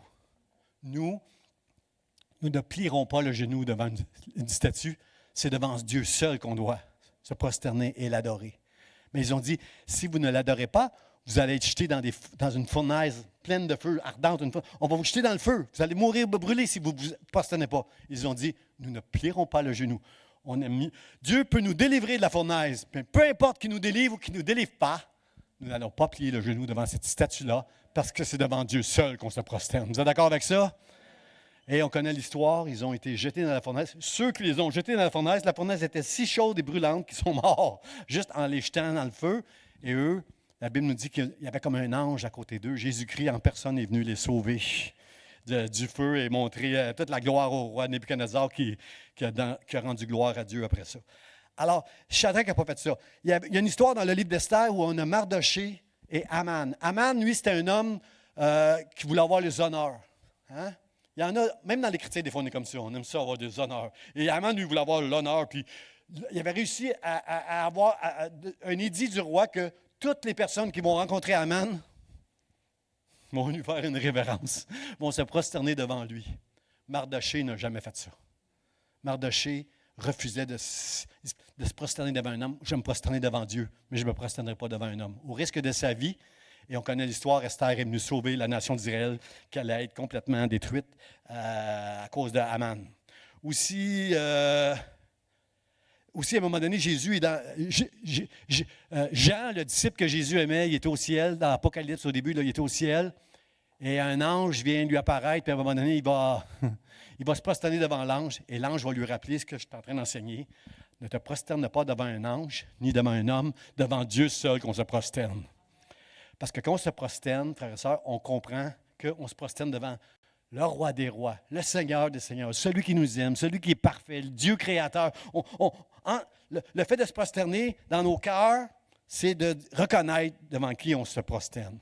Nous ne plierons pas le genou devant une statue, c'est devant Dieu seul qu'on doit se prosterner et l'adorer. Mais ils ont dit, si vous ne l'adorez pas, vous allez être jeté dans une fournaise pleine de feu, ardente. On va vous jeter dans le feu. Vous allez mourir brûlés si vous ne vous prosternez pas. Ils ont dit, nous ne plierons pas le genou. Dieu peut nous délivrer de la fournaise. Peu importe qu'il nous délivre ou qu'il ne nous délivre pas, nous n'allons pas plier le genou devant cette statue-là parce que c'est devant Dieu seul qu'on se prosterne. Vous êtes d'accord avec ça? Et on connaît l'histoire, ils ont été jetés dans la fournaise. Ceux qui les ont jetés dans la fournaise était si chaude et brûlante qu'ils sont morts juste en les jetant dans le feu. Et eux, la Bible nous dit qu'il y avait comme un ange à côté d'eux. Jésus-Christ en personne est venu les sauver du feu et montrer toute la gloire au roi Nebuchadnezzar qui a rendu gloire à Dieu après ça. Alors, Shadrach n'a pas fait ça. Il y a une histoire dans le livre d'Esther où on a Mardoché et Aman. Aman, lui, c'était un homme qui voulait avoir les honneurs. Hein? Il y en a, même dans les chrétiens, des fois, on est comme ça. On aime ça avoir des honneurs. Et Aman, lui, voulait avoir l'honneur. Puis, il avait réussi à avoir un édit du roi que toutes les personnes qui vont rencontrer Aman vont lui faire une révérence, vont se prosterner devant lui. Mardoché n'a jamais fait ça. Mardoché refusait de se prosterner devant un homme. Je vais me prosterner devant Dieu, mais je ne me prosternerai pas devant un homme. Au risque de sa vie, et on connaît l'histoire, Esther est venue sauver la nation d'Israël, qui allait être complètement détruite à cause de Haman. Aussi, à un moment donné, Jésus est dans. Jean, le disciple que Jésus aimait, il était au ciel. Dans l'Apocalypse, au début, là, il était au ciel. Et un ange vient lui apparaître, puis à un moment donné, il va se prosterner devant l'ange. Et l'ange va lui rappeler ce que je suis en train d'enseigner. Ne te prosterne pas devant un ange, ni devant un homme, devant Dieu seul qu'on se prosterne. Parce que quand on se prosterne, frères et sœurs, on comprend qu'on se prosterne devant le roi des rois, le Seigneur des seigneurs, celui qui nous aime, celui qui est parfait, le Dieu créateur. Le fait de se prosterner dans nos cœurs, c'est de reconnaître devant qui on se prosterne.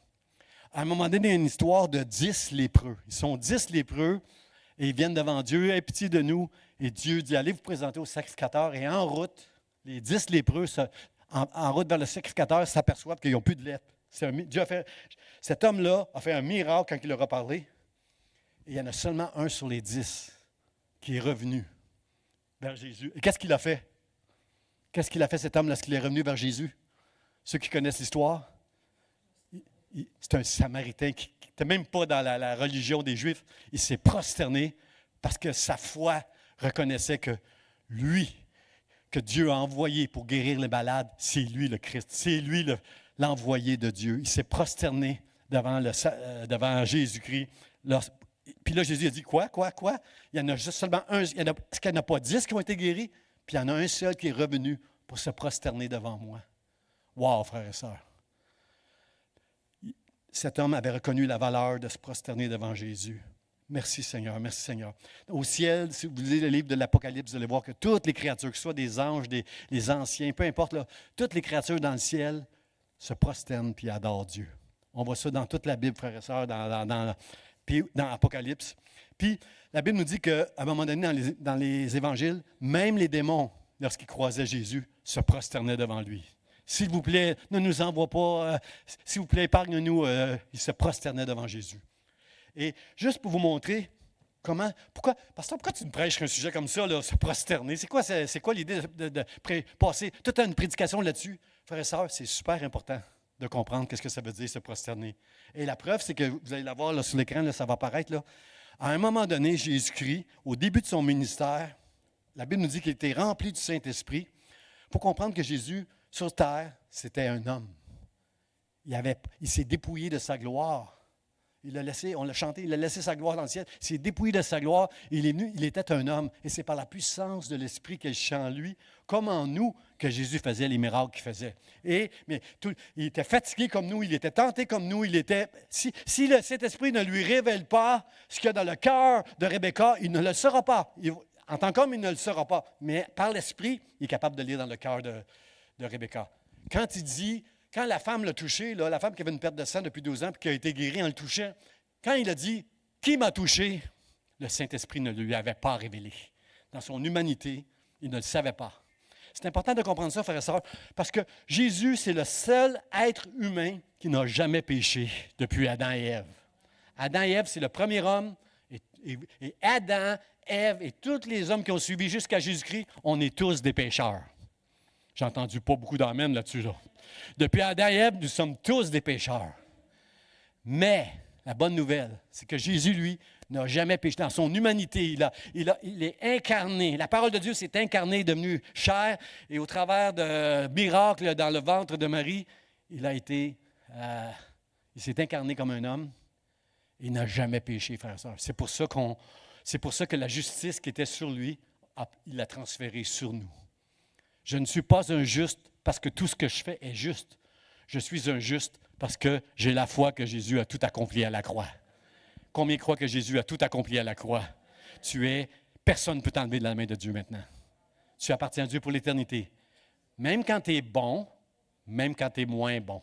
À un moment donné, il y a une histoire de 10 lépreux. Ils sont 10 lépreux et ils viennent devant Dieu, aie pitié de nous. Et Dieu dit, allez vous présenter au sacrificateur. Et en route, les 10 lépreux, en route vers le sacrificateur, s'aperçoivent qu'ils n'ont plus de lèpre. Cet homme-là a fait un miracle quand il leur a parlé. Et il y en a seulement un sur les 10 qui est revenu vers Jésus. Et qu'est-ce qu'il a fait? Qu'est-ce qu'il a fait, cet homme, lorsqu'il est revenu vers Jésus? Ceux qui connaissent l'histoire, c'est un Samaritain qui n'était même pas dans la religion des Juifs. Il s'est prosterné parce que sa foi reconnaissait que lui, que Dieu a envoyé pour guérir les malades, c'est lui le Christ, c'est lui l'envoyé de Dieu. Il s'est prosterné devant Jésus-Christ. Puis là, Jésus a dit, quoi? Il y en a juste seulement un. Est-ce qu'il n'y en a pas 10 qui ont été guéris? Puis il y en a un seul qui est revenu pour se prosterner devant moi. Wow, frères et sœurs. Cet homme avait reconnu la valeur de se prosterner devant Jésus. Merci Seigneur, merci Seigneur. Au ciel, si vous lisez le livre de l'Apocalypse, vous allez voir que toutes les créatures, que ce soit des anges, les anciens, peu importe, là, toutes les créatures dans le ciel se prosternent puis adorent Dieu. On voit ça dans toute la Bible, frères et sœurs, dans l'Apocalypse. Puis la Bible nous dit qu'à un moment donné, dans les évangiles, même les démons lorsqu'ils croisaient Jésus, se prosternaient devant lui. S'il vous plaît, ne nous envoie pas, s'il vous plaît, épargne-nous. Ils se prosternaient devant Jésus. Et juste pour vous montrer pasteur, pourquoi tu me prêches un sujet comme ça, là, se prosterner? C'est quoi l'idée de passer toute une prédication là-dessus? Frères et sœurs, c'est super important de comprendre ce que ça veut dire, se prosterner. Et la preuve, c'est que vous allez la voir là, sur l'écran, là, ça va apparaître. Là. À un moment donné, Jésus-Christ, au début de son ministère, la Bible nous dit qu'il était rempli du Saint-Esprit. Il faut comprendre que Jésus, sur terre, c'était un homme. Il s'est dépouillé de sa gloire. On l'a chanté, il a laissé sa gloire dans le ciel. Il s'est dépouillé de sa gloire. Il était un homme. Et c'est par la puissance de l'Esprit qu'il chante en lui, comme en nous, que Jésus faisait les miracles qu'il faisait. Il était fatigué comme nous, il était tenté comme nous. Si le Saint-Esprit ne lui révèle pas ce qu'il y a dans le cœur de Rebecca, il ne le saura pas. En tant qu'homme, il ne le saura pas. Mais par l'Esprit, il est capable de lire dans le cœur de Rebecca. Quand la femme l'a touché, la femme qui avait une perte de sang depuis 12 ans et qui a été guérie en le touchant, quand il a dit « Qui m'a touché ?» le Saint-Esprit ne lui avait pas révélé. Dans son humanité, il ne le savait pas. C'est important de comprendre ça, frères et sœurs, parce que Jésus, c'est le seul être humain qui n'a jamais péché depuis Adam et Ève. Adam et Ève, c'est le premier homme, et Adam, Ève et tous les hommes qui ont suivi jusqu'à Jésus-Christ, on est tous des pécheurs. J'ai entendu pas beaucoup d'amens là-dessus, là. Depuis Adam et Ève, nous sommes tous des pécheurs. Mais la bonne nouvelle, c'est que Jésus, lui, n'a jamais péché. Dans son humanité, il est incarné. La parole de Dieu s'est incarnée, devenue chair, et au travers de miracles dans le ventre de Marie, il s'est incarné comme un homme. Il n'a jamais péché, frères et sœurs. C'est pour ça que la justice qui était sur lui, il l'a transférée sur nous. Je ne suis pas un juste parce que tout ce que je fais est juste. Je suis un juste parce que j'ai la foi que Jésus a tout accompli à la croix. Combien croient que Jésus a tout accompli à la croix? Personne ne peut t'enlever de la main de Dieu maintenant. Tu appartiens à Dieu pour l'éternité. Même quand tu es bon, même quand tu es moins bon.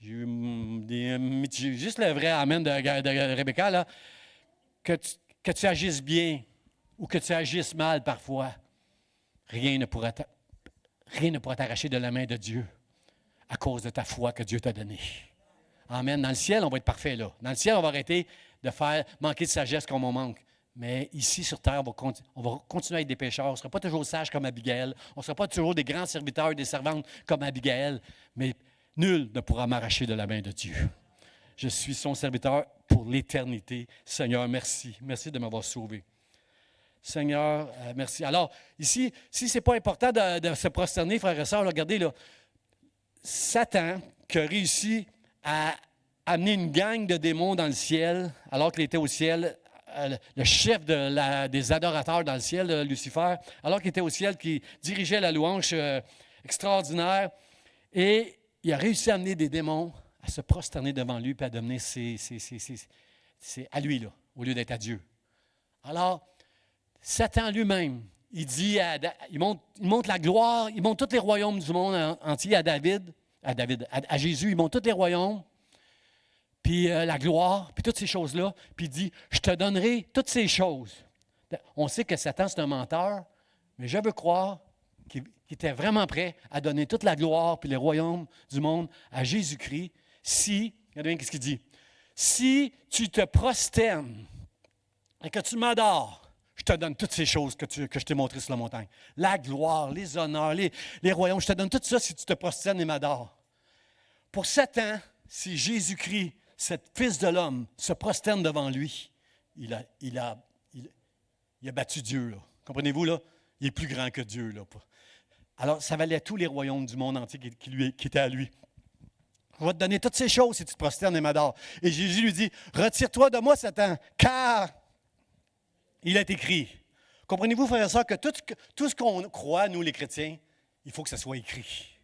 J'ai juste le vrai amen de Rebecca, là, que tu agisses bien ou que tu agisses mal parfois. Rien ne pourra t'arracher de la main de Dieu à cause de ta foi que Dieu t'a donnée. Amen. Dans le ciel, on va être parfait là. Dans le ciel, on va arrêter de faire manquer de sagesse comme on manque. Mais ici, sur terre, on va continuer à être des pécheurs. On ne sera pas toujours sages comme Abigail. On ne sera pas toujours des grands serviteurs et des servantes comme Abigail. Mais nul ne pourra m'arracher de la main de Dieu. Je suis son serviteur pour l'éternité. Seigneur, merci. Merci de m'avoir sauvé. Seigneur, merci. Alors, ici, si ce n'est pas important de se prosterner, frères et sœurs, regardez, là, Satan, qui a réussi à amener une gang de démons dans le ciel, alors qu'il était au ciel, le chef des adorateurs dans le ciel, Lucifer, alors qu'il était au ciel, qui dirigeait la louange extraordinaire, et il a réussi à amener des démons à se prosterner devant lui et à devenir à lui, là, au lieu d'être à Dieu. Alors, Satan lui-même, il montre la gloire, il montre tous les royaumes du monde entier à Jésus, il montre tous les royaumes, puis la gloire, puis toutes ces choses-là, puis il dit, je te donnerai toutes ces choses. On sait que Satan, c'est un menteur, mais je veux croire qu'il était vraiment prêt à donner toute la gloire puis les royaumes du monde à Jésus-Christ regardez bien ce qu'il dit, si tu te prosternes et que tu m'adores, je te donne toutes ces choses que je t'ai montrées sur la montagne. La gloire, les honneurs, les royaumes. Je te donne tout ça si tu te prosternes et m'adores. Pour Satan, si Jésus-Christ, ce Fils de l'homme, se prosterne devant lui, il a battu Dieu. Là. Comprenez-vous, là? Il est plus grand que Dieu. Là. Alors, ça valait tous les royaumes du monde entier qui étaient à lui. Je vais te donner toutes ces choses si tu te prosternes et m'adores. Et Jésus lui dit, retire-toi de moi, Satan, car il est écrit. Comprenez-vous, frères et sœurs, que tout ce qu'on croit, nous les chrétiens, il faut que ça soit écrit.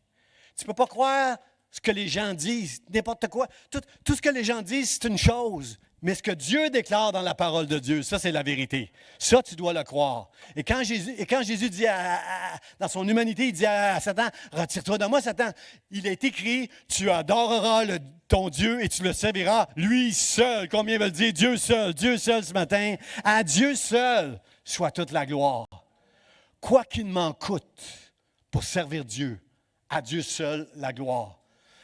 Tu ne peux pas croire ce que les gens disent, n'importe quoi. Tout ce que les gens disent, c'est une chose. Mais ce que Dieu déclare dans la parole de Dieu, ça, c'est la vérité. Ça, tu dois le croire. Et quand Jésus dit, dans son humanité, il dit à Satan, retire-toi de moi, Satan. Il est écrit, tu adoreras ton Dieu et tu le serviras, lui seul. Combien veulent dire Dieu seul ce matin? À Dieu seul soit toute la gloire. quoi qu'il m'en coûte pour servir Dieu, à Dieu seul la gloire.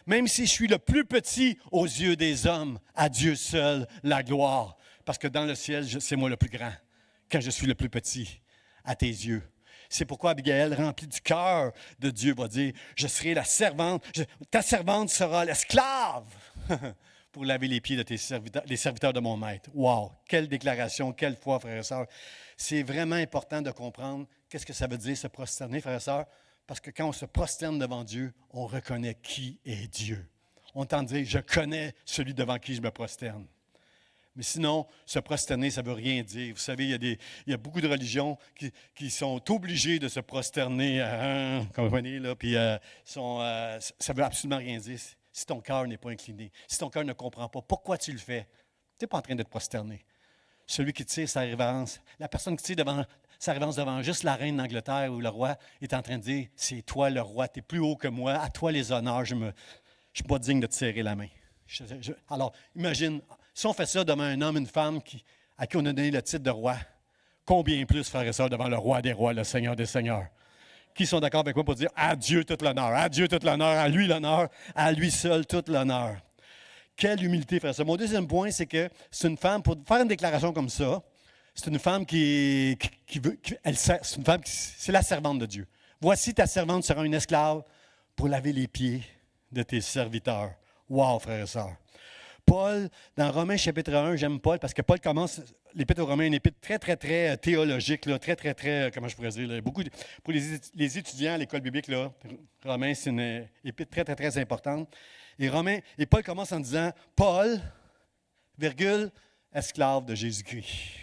Même si je suis le plus petit aux yeux des hommes, à Dieu seul la gloire. Parce que dans le ciel, c'est moi le plus grand, quand je suis le plus petit à tes yeux. C'est pourquoi Abigail, remplie du cœur de Dieu, va dire, je serai la servante, ta servante sera l'esclave pour laver les pieds de tes serviteurs, les serviteurs de mon maître. Wow! Quelle déclaration, quelle foi, frères et sœurs. C'est vraiment important de comprendre qu'est-ce que ça veut dire se prosterner, frères et sœurs. Parce que quand on se prosterne devant Dieu, on reconnaît qui est Dieu. On entend dire, je connais celui devant qui je me prosterne. Mais sinon, se prosterner, ça ne veut rien dire. Vous savez, il y a beaucoup de religions qui sont obligées de se prosterner, comme vous voyez, là, puis ça ne veut absolument rien dire si ton cœur n'est pas incliné, si ton cœur ne comprend pas pourquoi tu le fais. Tu n'es pas en train de te prosterner. Celui qui tire sa révérence, la personne qui tire sa révérence devant juste la reine d'Angleterre ou le roi est en train de dire, c'est toi le roi, tu es plus haut que moi, à toi les honneurs, je ne suis pas digne de te serrer la main. Alors, imagine, si on fait ça devant un homme, une femme à qui on a donné le titre de roi, combien plus, frères et sœurs, devant le roi des rois, le Seigneur des seigneurs? Qui sont d'accord avec moi pour dire, à Dieu tout l'honneur, à Dieu tout l'honneur, à lui seul tout l'honneur. Quelle humilité, frère. Mon deuxième point, c'est que c'est une femme, pour faire une déclaration comme ça, c'est une femme c'est la servante de Dieu. Voici ta servante sera une esclave pour laver les pieds de tes serviteurs. Wow, frères et sœurs. Paul, dans Romains chapitre 1, j'aime Paul parce que Paul commence l'épître aux Romains, une épître très, très, très théologique, là, très, très, très, comment je pourrais dire, là, beaucoup pour les étudiants à l'école biblique, là, Romains, c'est une épître très, très, très importante. Et Paul commence en disant, Paul, virgule, esclave de Jésus-Christ.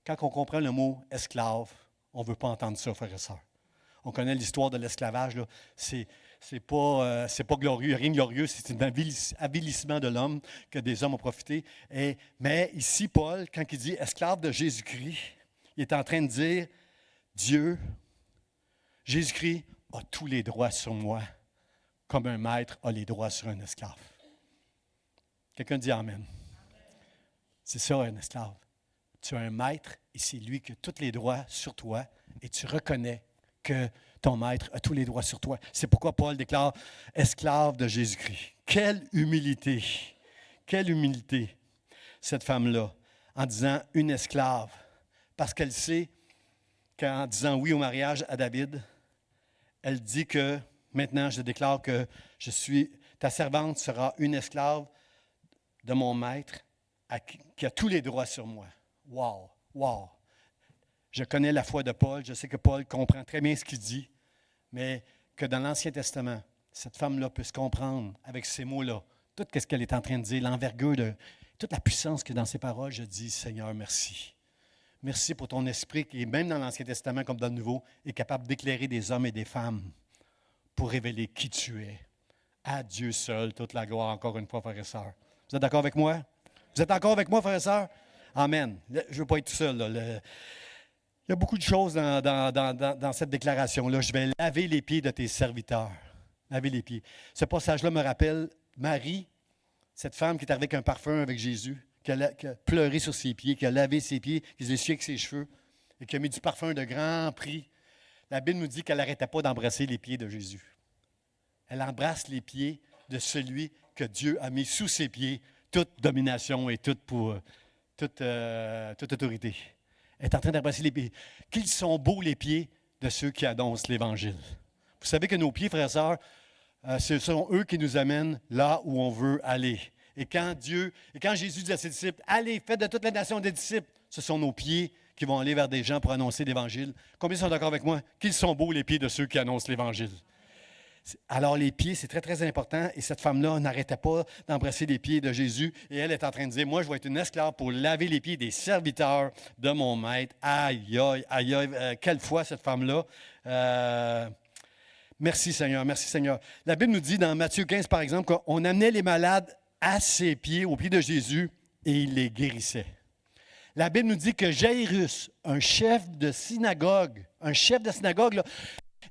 Quand on comprend le mot esclave, on ne veut pas entendre ça, frères et sœurs. On connaît l'histoire de l'esclavage, là. C'est pas glorieux, rien de glorieux, c'est un avilissement de l'homme que des hommes ont profité. Mais ici, Paul, quand il dit esclave de Jésus-Christ, il est en train de dire, Dieu, Jésus-Christ a tous les droits sur moi, comme un maître a les droits sur un esclave. Quelqu'un dit Amen. C'est ça, un esclave. Tu as un maître et c'est lui qui a tous les droits sur toi et tu reconnais que ton maître a tous les droits sur toi. C'est pourquoi Paul déclare esclave de Jésus-Christ. Quelle humilité, cette femme-là, en disant une esclave, parce qu'elle sait qu'en disant oui au mariage à David, elle dit que maintenant je déclare que ta servante sera une esclave de mon maître qui a tous les droits sur moi. Wow, wow. Je connais la foi de Paul, je sais que Paul comprend très bien ce qu'il dit, mais que dans l'Ancien Testament, cette femme-là puisse comprendre avec ces mots-là tout ce qu'elle est en train de dire, l'envergure de toute la puissance que dans ses paroles, je dis, Seigneur, merci. Merci pour ton esprit qui, même dans l'Ancien Testament comme dans le Nouveau, est capable d'éclairer des hommes et des femmes pour révéler qui tu es. À Dieu seul, toute la gloire, encore une fois, frères et sœurs. Vous êtes d'accord avec moi? Vous êtes encore avec moi, frères et sœurs? Amen. Je ne veux pas être tout seul, là. Il y a beaucoup de choses dans cette déclaration-là. Je vais laver les pieds de tes serviteurs. Laver les pieds. Ce passage-là me rappelle Marie, cette femme qui est arrivée avec un parfum avec Jésus, qui a pleuré sur ses pieds, qui a lavé ses pieds, qui les a essuyés avec ses cheveux et qui a mis du parfum de grand prix. La Bible nous dit qu'elle n'arrêtait pas d'embrasser les pieds de Jésus. Elle embrasse les pieds de celui que Dieu a mis sous ses pieds, toute domination et toute autorité. Elle est en train d'embrasser les pieds. Qu'ils sont beaux les pieds de ceux qui annoncent l'Évangile. Vous savez que nos pieds, frères et sœurs, ce sont eux qui nous amènent là où on veut aller. Et quand Jésus dit à ses disciples, allez, faites de toutes les nations des disciples, ce sont nos pieds qui vont aller vers des gens pour annoncer l'Évangile. Combien sont d'accord avec moi? Qu'ils sont beaux les pieds de ceux qui annoncent l'Évangile. Alors les pieds, c'est très, très important. Et cette femme-là n'arrêtait pas d'embrasser les pieds de Jésus. Et elle est en train de dire, moi, je vais être une esclave pour laver les pieds des serviteurs de mon maître. Aïe, aïe, aïe, aïe. Quelle foi, cette femme-là. Merci Seigneur, merci Seigneur. La Bible nous dit dans Matthieu 15, par exemple, qu'on amenait les malades à ses pieds, aux pieds de Jésus, et il les guérissait. La Bible nous dit que Jairus, un chef de synagogue, là,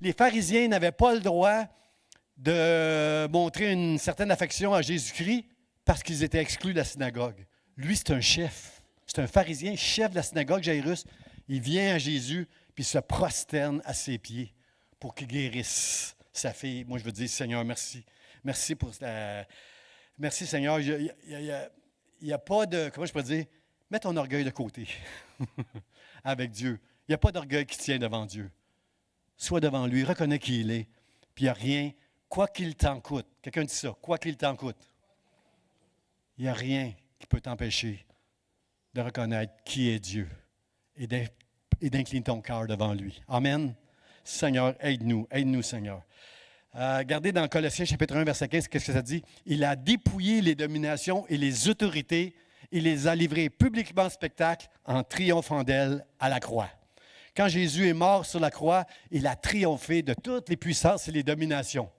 les pharisiens n'avaient pas le droit de montrer une certaine affection à Jésus-Christ parce qu'ils étaient exclus de la synagogue. Lui, c'est un chef. C'est un pharisien, chef de la synagogue, Jairus. Il vient à Jésus, puis puis se prosterne à ses pieds pour qu'il guérisse sa fille. Moi, je veux dire, Seigneur, merci. Merci pour merci, Seigneur. Il n'y a pas de, comment je peux dire, mets ton orgueil de côté avec Dieu. Il n'y a pas d'orgueil qui tient devant Dieu. Sois devant lui, reconnais qui il est, puis il n'y a rien, quoi qu'il t'en coûte. Quelqu'un dit ça, quoi qu'il t'en coûte. Il n'y a rien qui peut t'empêcher de reconnaître qui est Dieu et d'incliner ton cœur devant lui. Amen. Seigneur, aide-nous, Seigneur. Regardez dans Colossiens chapitre 1, verset 15, qu'est-ce que ça dit? Il a dépouillé les dominations et les autorités, il les a livrées publiquement en spectacle en triomphant d'elles à la croix. Quand Jésus est mort sur la croix, il a triomphé de toutes les puissances et les dominations.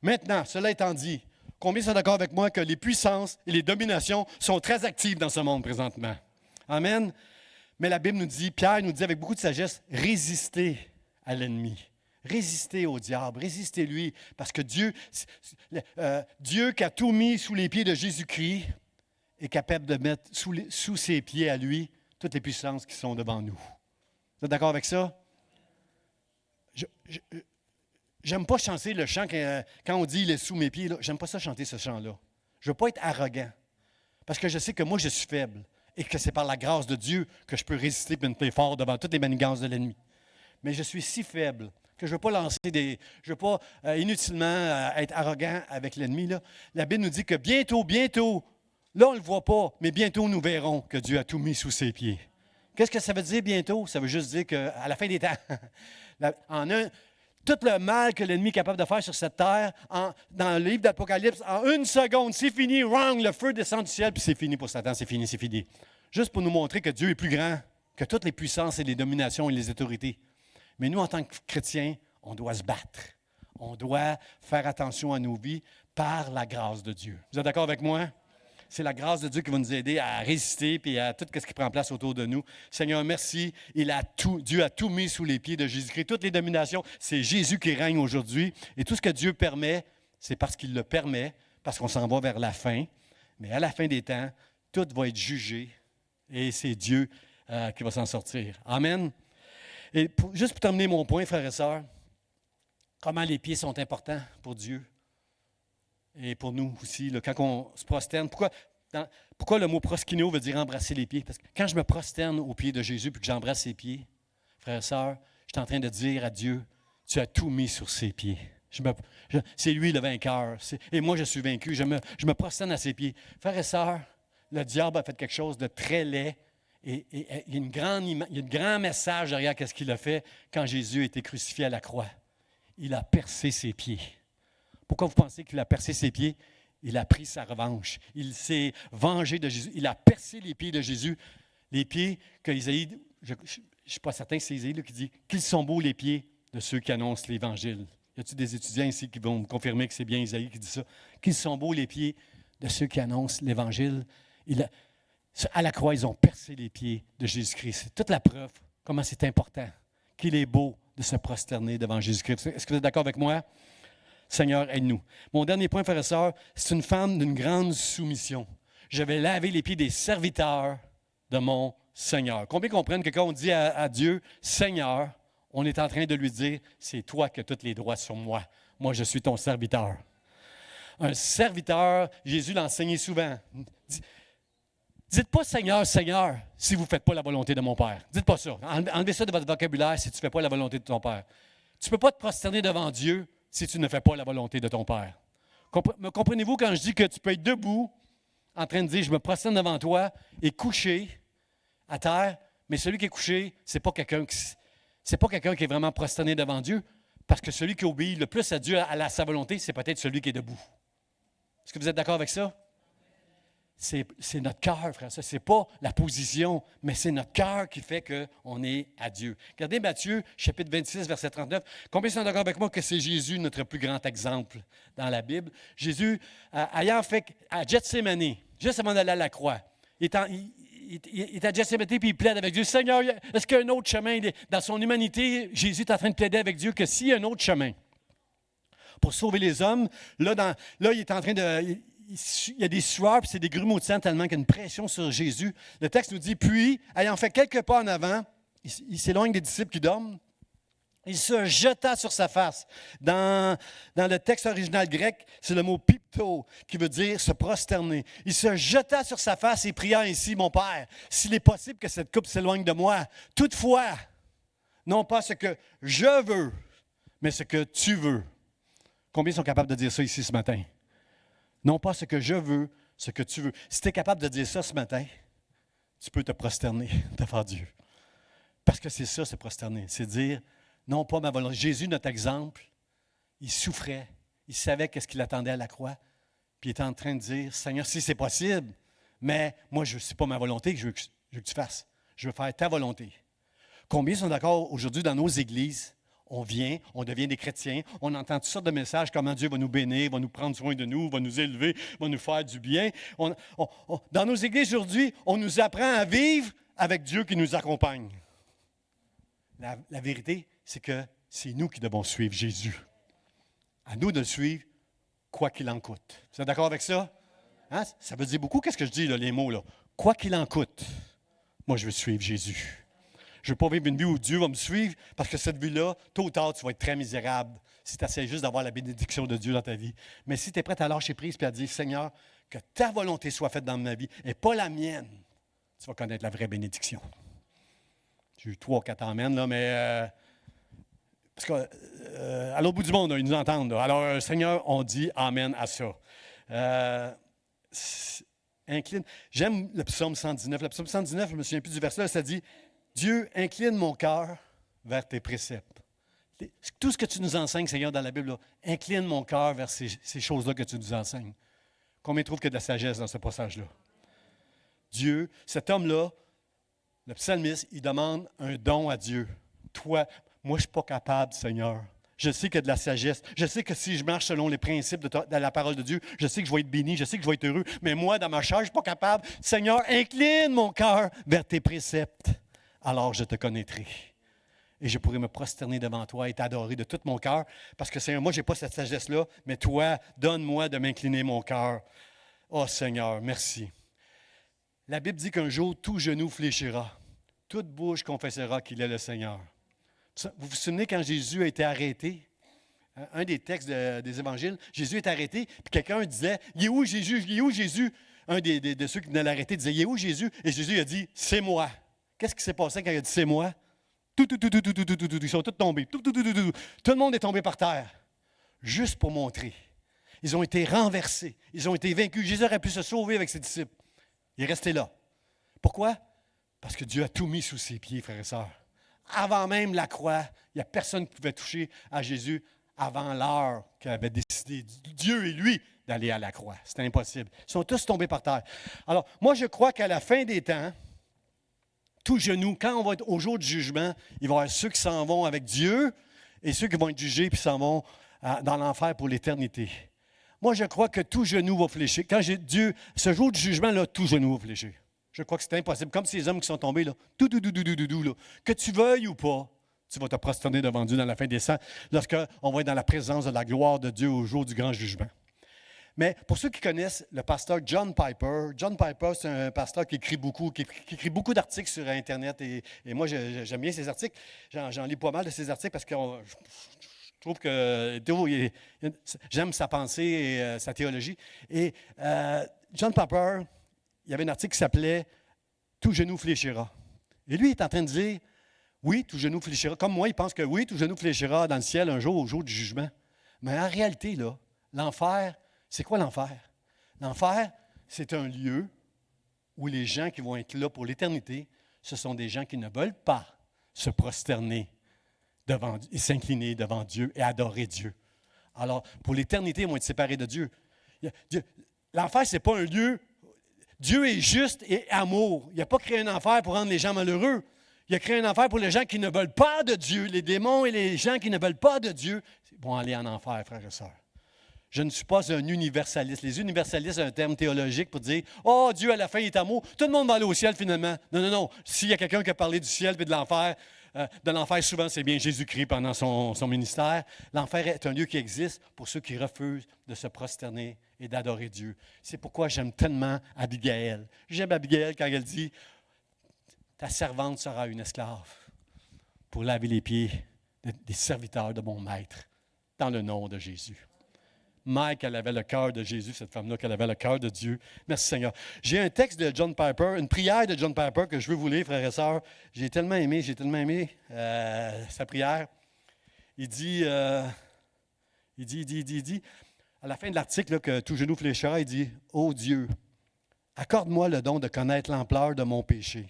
Maintenant, cela étant dit, combien sont d'accord avec moi que les puissances et les dominations sont très actives dans ce monde présentement? Amen. Mais la Bible nous dit, Pierre nous dit avec beaucoup de sagesse, résistez à l'ennemi. Résistez au diable, résistez-lui, parce que Dieu qui a tout mis sous les pieds de Jésus-Christ est capable de mettre sous ses pieds à lui toutes les puissances qui sont devant nous. Vous êtes d'accord avec ça? J'aime pas chanter le chant quand on dit « il est sous mes pieds ». J'aime pas ça chanter ce chant-là. Je ne veux pas être arrogant, parce que je sais que moi, je suis faible et que c'est par la grâce de Dieu que je peux résister et me tenir fort devant toutes les manigances de l'ennemi. Mais je suis si faible que je ne veux pas lancer je ne veux pas inutilement être arrogant avec l'ennemi. Là. La Bible nous dit que bientôt, là on ne le voit pas, mais bientôt nous verrons que Dieu a tout mis sous ses pieds. Qu'est-ce que ça veut dire bientôt? Ça veut juste dire qu'à la fin des temps, tout le mal que l'ennemi est capable de faire sur cette terre, dans le livre d'Apocalypse, en une seconde, c'est fini, wrong, le feu descend du ciel, puis c'est fini pour Satan, c'est fini. Juste pour nous montrer que Dieu est plus grand que toutes les puissances et les dominations et les autorités. Mais nous, en tant que chrétiens, on doit se battre. On doit faire attention à nos vies par la grâce de Dieu. Vous êtes d'accord avec moi? C'est la grâce de Dieu qui va nous aider à résister et à tout ce qui prend place autour de nous. Seigneur, merci. Dieu a tout mis sous les pieds de Jésus-Christ. Toutes les dominations, c'est Jésus qui règne aujourd'hui. Et tout ce que Dieu permet, c'est parce qu'il le permet, parce qu'on s'en va vers la fin. Mais à la fin des temps, tout va être jugé et c'est Dieu qui va s'en sortir. Amen. Et juste pour terminer mon point, frères et sœurs, comment les pieds sont importants pour Dieu et pour nous aussi, là, quand on se prosterne. Pourquoi le mot proskino veut dire embrasser les pieds? Parce que quand je me prosterne aux pieds de Jésus et que j'embrasse ses pieds, frères et sœurs, je suis en train de dire à Dieu, tu as tout mis sur ses pieds. C'est lui le vainqueur. Et moi, je suis vaincu. Je me prosterne à ses pieds. Frères et sœurs, le diable a fait quelque chose de très laid. Et il y a un grand message derrière ce qu'il a fait quand Jésus a été crucifié à la croix. Il a percé ses pieds. Pourquoi vous pensez qu'il a percé ses pieds? Il a pris sa revanche. Il s'est vengé de Jésus. Il a percé les pieds de Jésus. Les pieds que Isaïe, je ne suis pas certain que c'est Isaïe qui dit qu'ils sont beaux les pieds de ceux qui annoncent l'Évangile. Y a-t-il des étudiants ici qui vont me confirmer que c'est bien Isaïe qui dit ça? Qu'ils sont beaux les pieds de ceux qui annoncent l'Évangile. À la croix, ils ont percé les pieds de Jésus-Christ. C'est toute la preuve comment c'est important, qu'il est beau de se prosterner devant Jésus-Christ. Est-ce que vous êtes d'accord avec moi? Seigneur, aide-nous. Mon dernier point, frères et sœurs, c'est une femme d'une grande soumission. Je vais laver les pieds des serviteurs de mon Seigneur. Combien comprennent que quand on dit à Dieu, Seigneur, on est en train de lui dire, c'est toi qui as tous les droits sur moi. Moi, je suis ton serviteur. Un serviteur, Jésus l'a enseigné souvent. Dites pas Seigneur, Seigneur, si vous ne faites pas la volonté de mon Père. Dites pas ça. Enlevez ça de votre vocabulaire si tu ne fais pas la volonté de ton Père. Tu ne peux pas te prosterner devant Dieu si tu ne fais pas la volonté de ton Père. Me comprenez-vous quand je dis que tu peux être debout en train de dire, je me prosterne devant toi et couché à terre, mais celui qui est couché, ce n'est pas quelqu'un qui est vraiment prosterné devant Dieu, parce que celui qui obéit le plus à Dieu, à sa volonté, c'est peut-être celui qui est debout. Est-ce que vous êtes d'accord avec ça? C'est notre cœur, frère. Ce n'est pas la position, mais c'est notre cœur qui fait qu'on est à Dieu. Regardez Matthieu, chapitre 26, verset 39. Combien sont d'accord avec moi que c'est Jésus notre plus grand exemple dans la Bible? Jésus, ayant fait à Gethsémani, juste avant d'aller à la croix, il est à Gethsémani puis il plaide avec Dieu. Seigneur, est-ce qu'il y a un autre chemin? Dans son humanité, Jésus est en train de plaider avec Dieu que s'il y a un autre chemin pour sauver les hommes, là il est en train de... Il y a des sueurs, puis c'est des grumeaux de sang tellement qu'il y a une pression sur Jésus. Le texte nous dit, puis, ayant fait quelques pas en avant, il s'éloigne des disciples qui dorment. Il se jeta sur sa face. Dans le texte original grec, c'est le mot pipto qui veut dire se prosterner. Il se jeta sur sa face et pria ainsi, mon Père, s'il est possible que cette coupe s'éloigne de moi. Toutefois, non pas ce que je veux, mais ce que tu veux. Combien sont capables de dire ça ici ce matin? Non pas ce que je veux, ce que tu veux. Si tu es capable de dire ça ce matin, tu peux te prosterner devant Dieu. Parce que c'est ça, se prosterner. C'est dire, non pas ma volonté. Jésus, notre exemple, il souffrait. Il savait qu'est-ce qu'il attendait à la croix. Puis il était en train de dire, Seigneur, si c'est possible, mais moi, ce n'est pas ma volonté que je veux que tu fasses. Je veux faire ta volonté. Combien sont d'accord aujourd'hui dans nos églises? On vient, on devient des chrétiens, on entend toutes sortes de messages, comment Dieu va nous bénir, va nous prendre soin de nous, va nous élever, va nous faire du bien. Dans nos églises aujourd'hui, on nous apprend à vivre avec Dieu qui nous accompagne. La vérité, c'est que c'est nous qui devons suivre Jésus. À nous de le suivre, quoi qu'il en coûte. Vous êtes d'accord avec ça? Hein? Ça veut dire beaucoup, qu'est-ce que je dis, là, les mots, là? Quoi qu'il en coûte, moi, je veux suivre Jésus. Je ne veux pas vivre une vie où Dieu va me suivre, parce que cette vie-là, tôt ou tard, tu vas être très misérable si tu essaies juste d'avoir la bénédiction de Dieu dans ta vie. Mais si tu es prêt à lâcher prise et à dire, Seigneur, que ta volonté soit faite dans ma vie et pas la mienne, tu vas connaître la vraie bénédiction. J'ai eu 3 ou 4 amens, là, mais parce qu'à l'autre bout du monde, ils nous entendent. Là. Alors, Seigneur, on dit Amen à ça. Incline. J'aime le psaume 119. Le psaume 119, je ne me souviens plus du verset, là, ça dit Dieu, incline mon cœur vers tes préceptes. Tout ce que tu nous enseignes, Seigneur, dans la Bible, là, incline mon cœur vers ces choses-là que tu nous enseignes. Combien trouvent qu'il y a de la sagesse dans ce passage-là? Dieu, cet homme-là, le psalmiste, il demande un don à Dieu. Toi, moi, je ne suis pas capable, Seigneur. Je sais qu'il y a de la sagesse. Je sais que si je marche selon les principes de la parole de Dieu, je sais que je vais être béni, je sais que je vais être heureux. Mais moi, dans ma chair, je ne suis pas capable. Seigneur, incline mon cœur vers tes préceptes. Alors je te connaîtrai. Et je pourrai me prosterner devant toi et t'adorer de tout mon cœur. Parce que, Seigneur, moi, je n'ai pas cette sagesse-là, mais toi, donne-moi de m'incliner mon cœur. Oh, Seigneur, merci. La Bible dit qu'un jour, tout genou fléchira. Toute bouche confessera qu'il est le Seigneur. Vous vous souvenez quand Jésus a été arrêté? Un des textes des évangiles, Jésus est arrêté, puis quelqu'un disait, « Il est où Jésus? Il est où Jésus? » Un de ceux qui venaient l'arrêter disait, « Il est où Jésus? » Et Jésus a dit, « C'est moi. » Qu'est-ce qui s'est passé quand il a dit, « C'est moi? » Ils sont tous tombés. Tout le monde est tombé par terre, juste pour montrer. Ils ont été renversés. Ils ont été vaincus. Jésus aurait pu se sauver avec ses disciples. Il est resté là. Pourquoi? Parce que Dieu a tout mis sous ses pieds, frères et sœurs. Avant même la croix, il n'y a personne qui pouvait toucher à Jésus avant l'heure qu'avait décidé Dieu et lui d'aller à la croix. C'était impossible. Ils sont tous tombés par terre. Alors, moi, je crois qu'à la fin des temps, tout genou, quand on va être au jour du jugement, il va y avoir ceux qui s'en vont avec Dieu et ceux qui vont être jugés puis s'en vont dans l'enfer pour l'éternité. Moi, je crois que tout genou va fléchir. Quand j'ai Dieu, ce jour du jugement, là, tout genou va fléchir. Je crois que c'est impossible. Comme ces hommes qui sont tombés, là, là. Que tu veuilles ou pas, tu vas te prosterner devant Dieu dans la fin des temps, lorsqu'on va être dans la présence de la gloire de Dieu au jour du grand jugement. Mais pour ceux qui connaissent le pasteur John Piper, c'est un pasteur qui écrit beaucoup, qui écrit beaucoup d'articles sur Internet. Et moi, j'aime bien ses articles. J'en lis pas mal de ses articles parce que je trouve que j'aime sa pensée et sa théologie. Et John Piper, il y avait un article qui s'appelait « Tout genou fléchira ». Et lui, il est en train de dire « Oui, tout genou fléchira ». Comme moi, il pense que oui, tout genou fléchira dans le ciel un jour, au jour du jugement. Mais en réalité, là, l'enfer, c'est quoi l'enfer? L'enfer, c'est un lieu où les gens qui vont être là pour l'éternité, ce sont des gens qui ne veulent pas se prosterner devant et s'incliner devant Dieu et adorer Dieu. Alors, pour l'éternité, ils vont être séparés de Dieu. L'enfer, ce n'est pas un lieu. Dieu est juste et amour. Il n'a pas créé un enfer pour rendre les gens malheureux. Il a créé un enfer pour les gens qui ne veulent pas de Dieu. Les démons et les gens qui ne veulent pas de Dieu vont aller en enfer, frères et sœurs. Je ne suis pas un universaliste. Les universalistes, c'est un terme théologique pour dire « Oh, Dieu, à la fin, il est amour. Tout le monde va aller au ciel, finalement. » Non. S'il y a quelqu'un qui a parlé du ciel et de l'enfer, souvent, c'est bien Jésus-Christ pendant son ministère. L'enfer est un lieu qui existe pour ceux qui refusent de se prosterner et d'adorer Dieu. C'est pourquoi j'aime tellement Abigail. J'aime Abigail quand elle dit « Ta servante sera une esclave. pour laver les pieds des serviteurs de mon maître, dans le nom de Jésus. Mike, elle avait le cœur de Jésus, cette femme-là, qu'elle avait le cœur de Dieu. Merci Seigneur. J'ai un texte de John Piper, une prière de John Piper que je veux vous lire, frères et sœurs. J'ai tellement aimé sa prière. Il dit, à la fin de l'article, là, que tout genou fléchira, il dit, « Ô Dieu, accorde-moi le don de connaître l'ampleur de mon péché.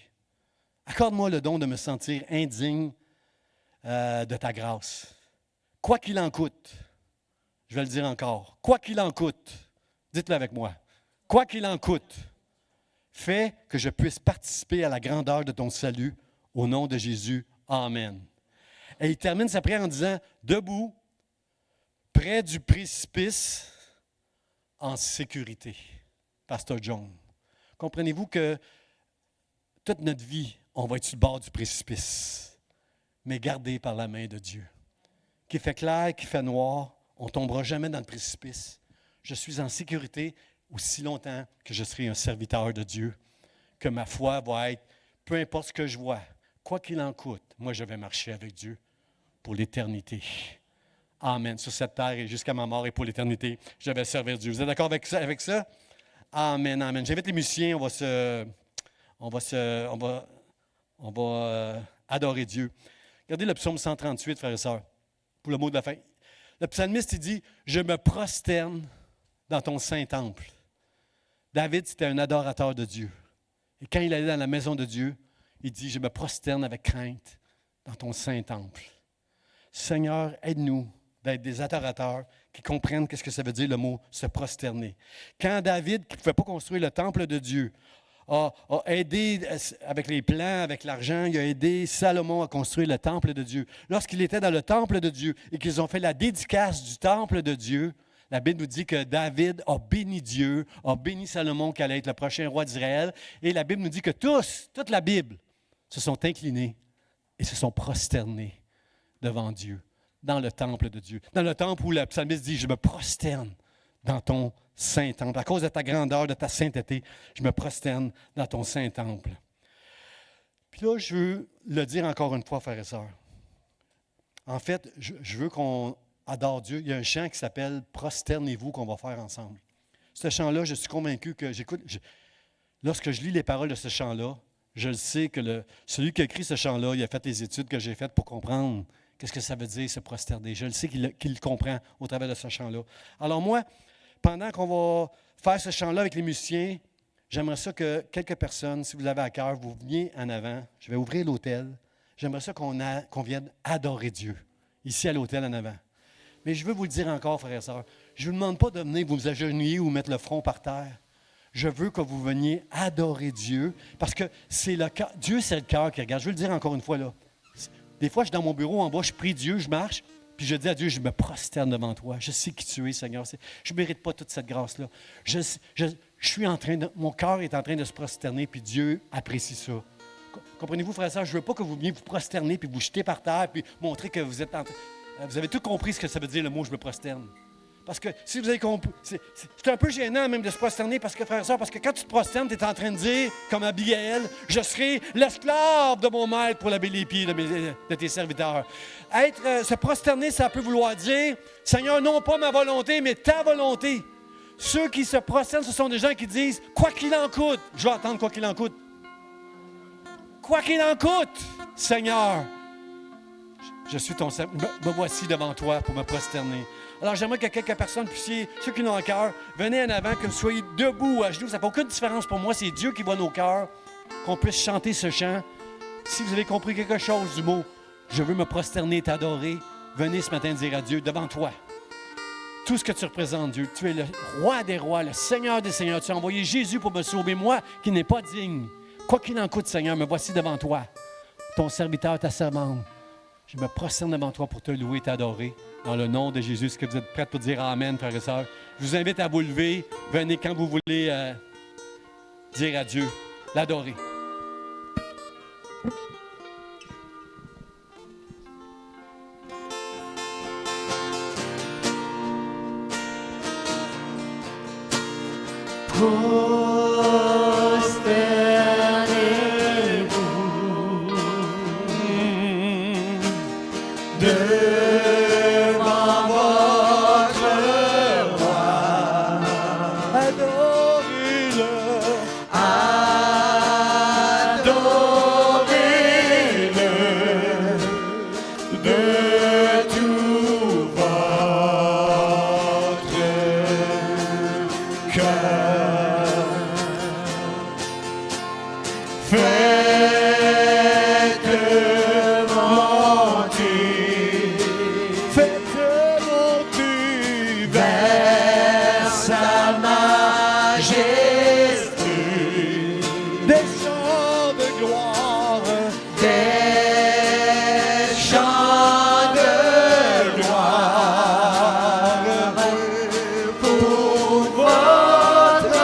Accorde-moi le don de me sentir indigne de ta grâce. Quoi qu'il en coûte. » Je vais le dire encore. Quoi qu'il en coûte, dites-le avec moi. Quoi qu'il en coûte, fais que je puisse participer à la grandeur de ton salut au nom de Jésus. Amen. Et il termine sa prière en disant, debout, près du précipice, en sécurité. Pasteur John. Comprenez-vous que toute notre vie, on va être sur le bord du précipice, mais gardé par la main de Dieu. Qui fait clair, qui fait noir, on ne tombera jamais dans le précipice. Je suis en sécurité aussi longtemps que je serai un serviteur de Dieu, que ma foi va être, peu importe ce que je vois, quoi qu'il en coûte, moi je vais marcher avec Dieu pour l'éternité. Amen. Sur cette terre et jusqu'à ma mort et pour l'éternité, je vais servir Dieu. Vous êtes d'accord avec ça? Amen, amen. J'invite les musiciens, on va adorer Dieu. Regardez le psaume 138, frères et sœurs, pour le mot de la fin. Le psalmiste, il dit, « Je me prosterne dans ton saint temple. » David, c'était un adorateur de Dieu. Et quand il allait dans la maison de Dieu, il dit, « Je me prosterne avec crainte dans ton saint temple. » Seigneur, aide-nous d'être des adorateurs qui comprennent ce que ça veut dire le mot « se prosterner ». Quand David, qui ne pouvait pas construire le temple de Dieu, a aidé avec les plans, avec l'argent, il a aidé Salomon à construire le temple de Dieu. Lorsqu'il était dans le temple de Dieu et qu'ils ont fait la dédicace du temple de Dieu, la Bible nous dit que David a béni Dieu, a béni Salomon qui allait être le prochain roi d'Israël. Et la Bible nous dit que toute la Bible, se sont inclinés et se sont prosternés devant Dieu, dans le temple de Dieu. Dans le temple où le psalmiste dit « Je me prosterne dans ton Saint-Temple. À cause de ta grandeur, de ta sainteté, je me prosterne dans ton Saint-Temple. » Puis là, je veux le dire encore une fois, frères et sœurs. En fait, je veux qu'on adore Dieu. Il y a un chant qui s'appelle « Prosternez-vous » qu'on va faire ensemble. Ce chant-là, je suis convaincu que lorsque je lis les paroles de ce chant-là, je le sais que celui qui a écrit ce chant-là, il a fait les études que j'ai faites pour comprendre qu'est-ce que ça veut dire se prosterner. Je le sais qu'il comprend au travers de ce chant-là. Alors moi, pendant qu'on va faire ce chant-là avec les musiciens, j'aimerais ça que quelques personnes, si vous l'avez à cœur, vous veniez en avant. Je vais ouvrir l'autel. J'aimerais ça qu'on vienne adorer Dieu, ici à l'autel en avant. Mais je veux vous le dire encore, frères et sœurs, je ne vous demande pas de venir vous agenouiller ou mettre le front par terre. Je veux que vous veniez adorer Dieu, parce que c'est le cœur. Dieu, c'est le cœur qui regarde. Je veux le dire encore une fois, là. Des fois, je suis dans mon bureau en bas, je prie Dieu, je marche, puis je dis à Dieu, je me prosterne devant toi. Je sais qui tu es, Seigneur. Je ne mérite pas toute cette grâce-là. Mon cœur est en train de se prosterner, puis Dieu apprécie ça. Comprenez-vous, frères et sœurs, je ne veux pas que vous veniez vous prosterner, puis vous jeter par terre, puis montrer que vous avez tout compris ce que ça veut dire, le mot « je me prosterne ». Parce que si vous avez compris, c'est un peu gênant même de se prosterner, parce que, frères et sœurs, parce que quand tu te prosternes, tu es en train de dire, comme Abigail, « Je serai l'esclave de mon maître pour laver les pieds de tes serviteurs. » Se prosterner, ça peut vouloir dire, « Seigneur, non pas ma volonté, mais ta volonté. » Ceux qui se prosternent, ce sont des gens qui disent, « Quoi qu'il en coûte, je vais attendre quoi qu'il en coûte. Quoi qu'il en coûte, Seigneur, je suis ton serviteur. Me voici devant toi pour me prosterner. » Alors, j'aimerais que quelques personnes puissiez, ceux qui l'ont en cœur, venez en avant, que vous soyez debout ou à genoux. Ça ne fait aucune différence pour moi. C'est Dieu qui voit nos cœurs, qu'on puisse chanter ce chant. Si vous avez compris quelque chose du mot « Je veux me prosterner et t'adorer », venez ce matin dire à Dieu devant toi. Tout ce que tu représentes, Dieu. Tu es le roi des rois, le Seigneur des seigneurs. Tu as envoyé Jésus pour me sauver, moi qui n'ai pas digne. Quoi qu'il en coûte, Seigneur, me voici devant toi. Ton serviteur, ta servante. Je me prosterne devant toi pour te louer et t'adorer. Dans le nom de Jésus, est-ce que vous êtes prêts pour dire Amen, frères et sœurs? Je vous invite à vous lever. Venez quand vous voulez dire à Dieu, l'adorer. Prosternez-vous cœur. Faites monter, faites monter vers sa majesté des chants de gloire, des chants de gloire pour votre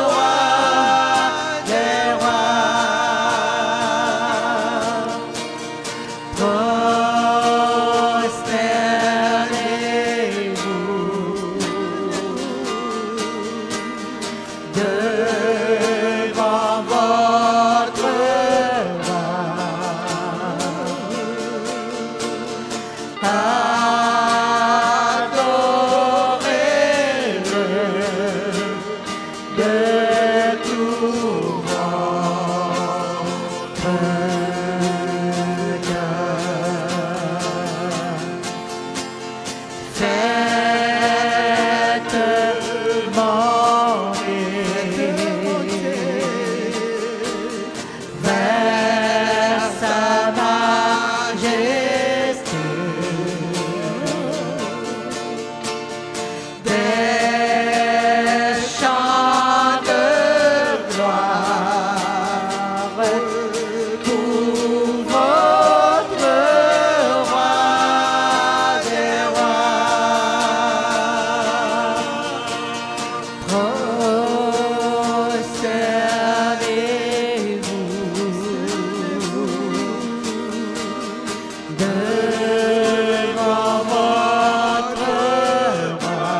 roi des rois. Prosternez-vous devant votre roi. Adorez-le de tout votre cœur. Faites monter vers sa majesté des chants de gloire pour votre roi des rois. Prosternez-vous devant votre roi.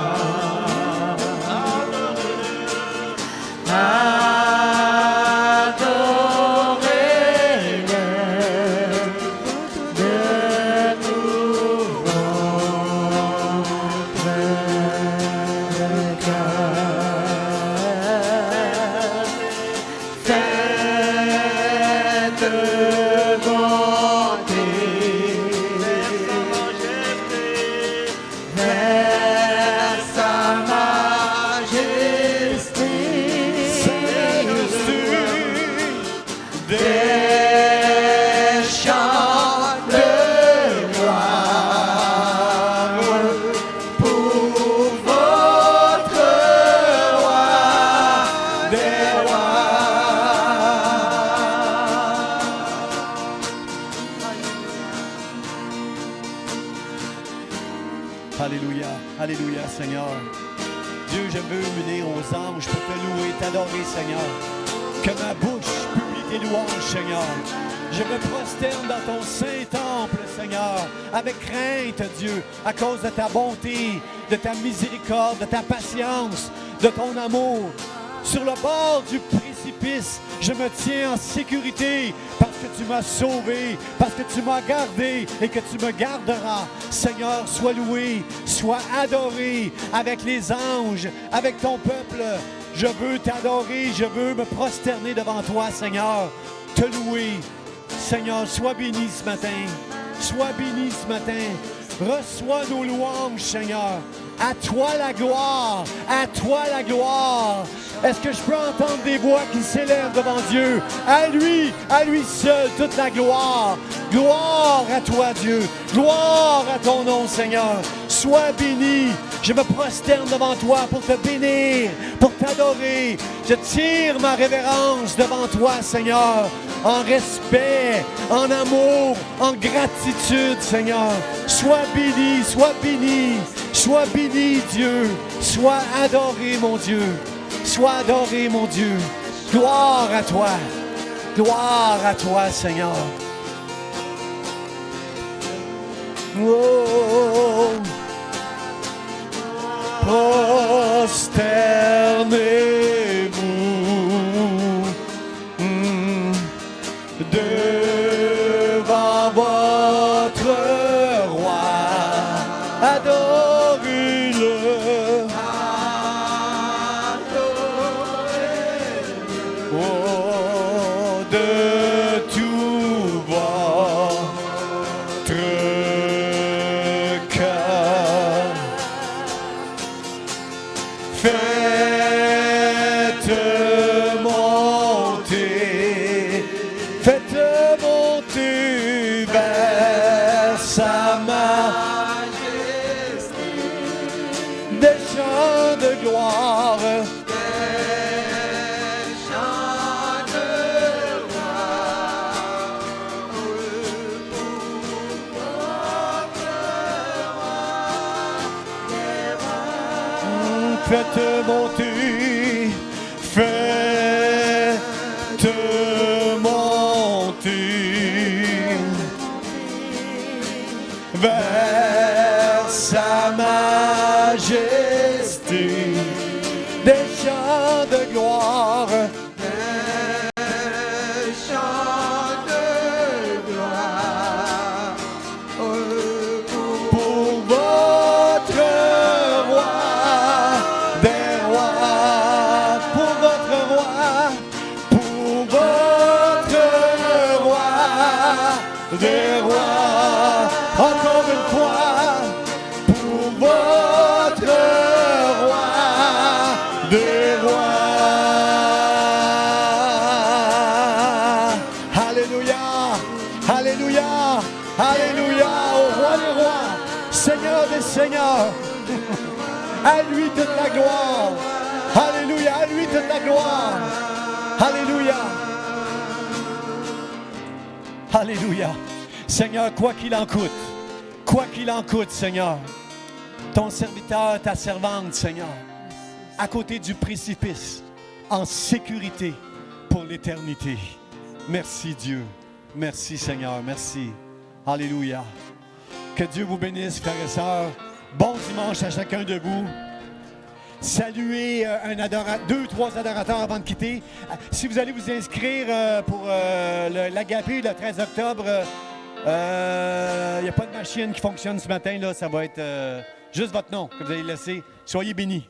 Adorez-le de tout votre cœur. Faites monter vers sa majesté des chants de gloire pour votre roi des rois. Alléluia, alléluia, Seigneur. Dieu, je veux m'unir aux anges pour te louer, t'adorer, Seigneur. Que ma bouche publie tes louanges, Seigneur. Je me prosterne dans ton saint temple, Seigneur, avec crainte, Dieu, à cause de ta bonté, de ta miséricorde, de ta patience, de ton amour. Sur le bord du précipice, je me tiens en sécurité parce que tu m'as sauvé, parce que tu m'as gardé et que tu me garderas. Seigneur, sois loué, sois adoré avec les anges, avec ton peuple. Je veux t'adorer, je veux me prosterner devant toi, Seigneur, te louer. Seigneur, sois béni ce matin, sois béni ce matin. Reçois nos louanges, Seigneur. À toi la gloire, à toi la gloire. Est-ce que je peux entendre des voix qui s'élèvent devant Dieu? À lui seul, toute la gloire. Gloire à toi, Dieu. Gloire à ton nom, Seigneur. Sois béni. Je me prosterne devant toi pour te bénir, pour t'adorer. Je tire ma révérence devant toi, Seigneur, en respect, en amour, en gratitude, Seigneur. Sois béni, sois béni. Sois béni, Dieu. Sois adoré, mon Dieu. Sois adoré, mon Dieu. Gloire à toi. Gloire à toi, Seigneur. Oh. Prosternez-vous devant votre roi. Adorez-le. Oh, de tout votre cœur. de gloire. Faites monter, faites monter vers sa majesté, des chants de gloire, des chants de gloire pour votre roi des rois, pour votre roi, pour votre roi des rois, encore une fois, pour votre roi des rois. Alléluia, alléluia, alléluia, au roi des rois, Seigneur des seigneurs. À lui toute la gloire. Alléluia, à lui toute la gloire. Alléluia. Alléluia. Seigneur, quoi qu'il en coûte, Seigneur, ton serviteur, ta servante, Seigneur, à côté du précipice, en sécurité pour l'éternité. Merci Dieu. Merci Seigneur, merci. Alléluia. Que Dieu vous bénisse, frères et sœurs. Bon dimanche à chacun de vous. Saluez deux, trois adorateurs avant de quitter. Si vous allez vous inscrire pour l'Agapé le 13 octobre, il n'y a pas de machine qui fonctionne ce matin. Là, ça va être juste votre nom que vous allez laisser. Soyez bénis.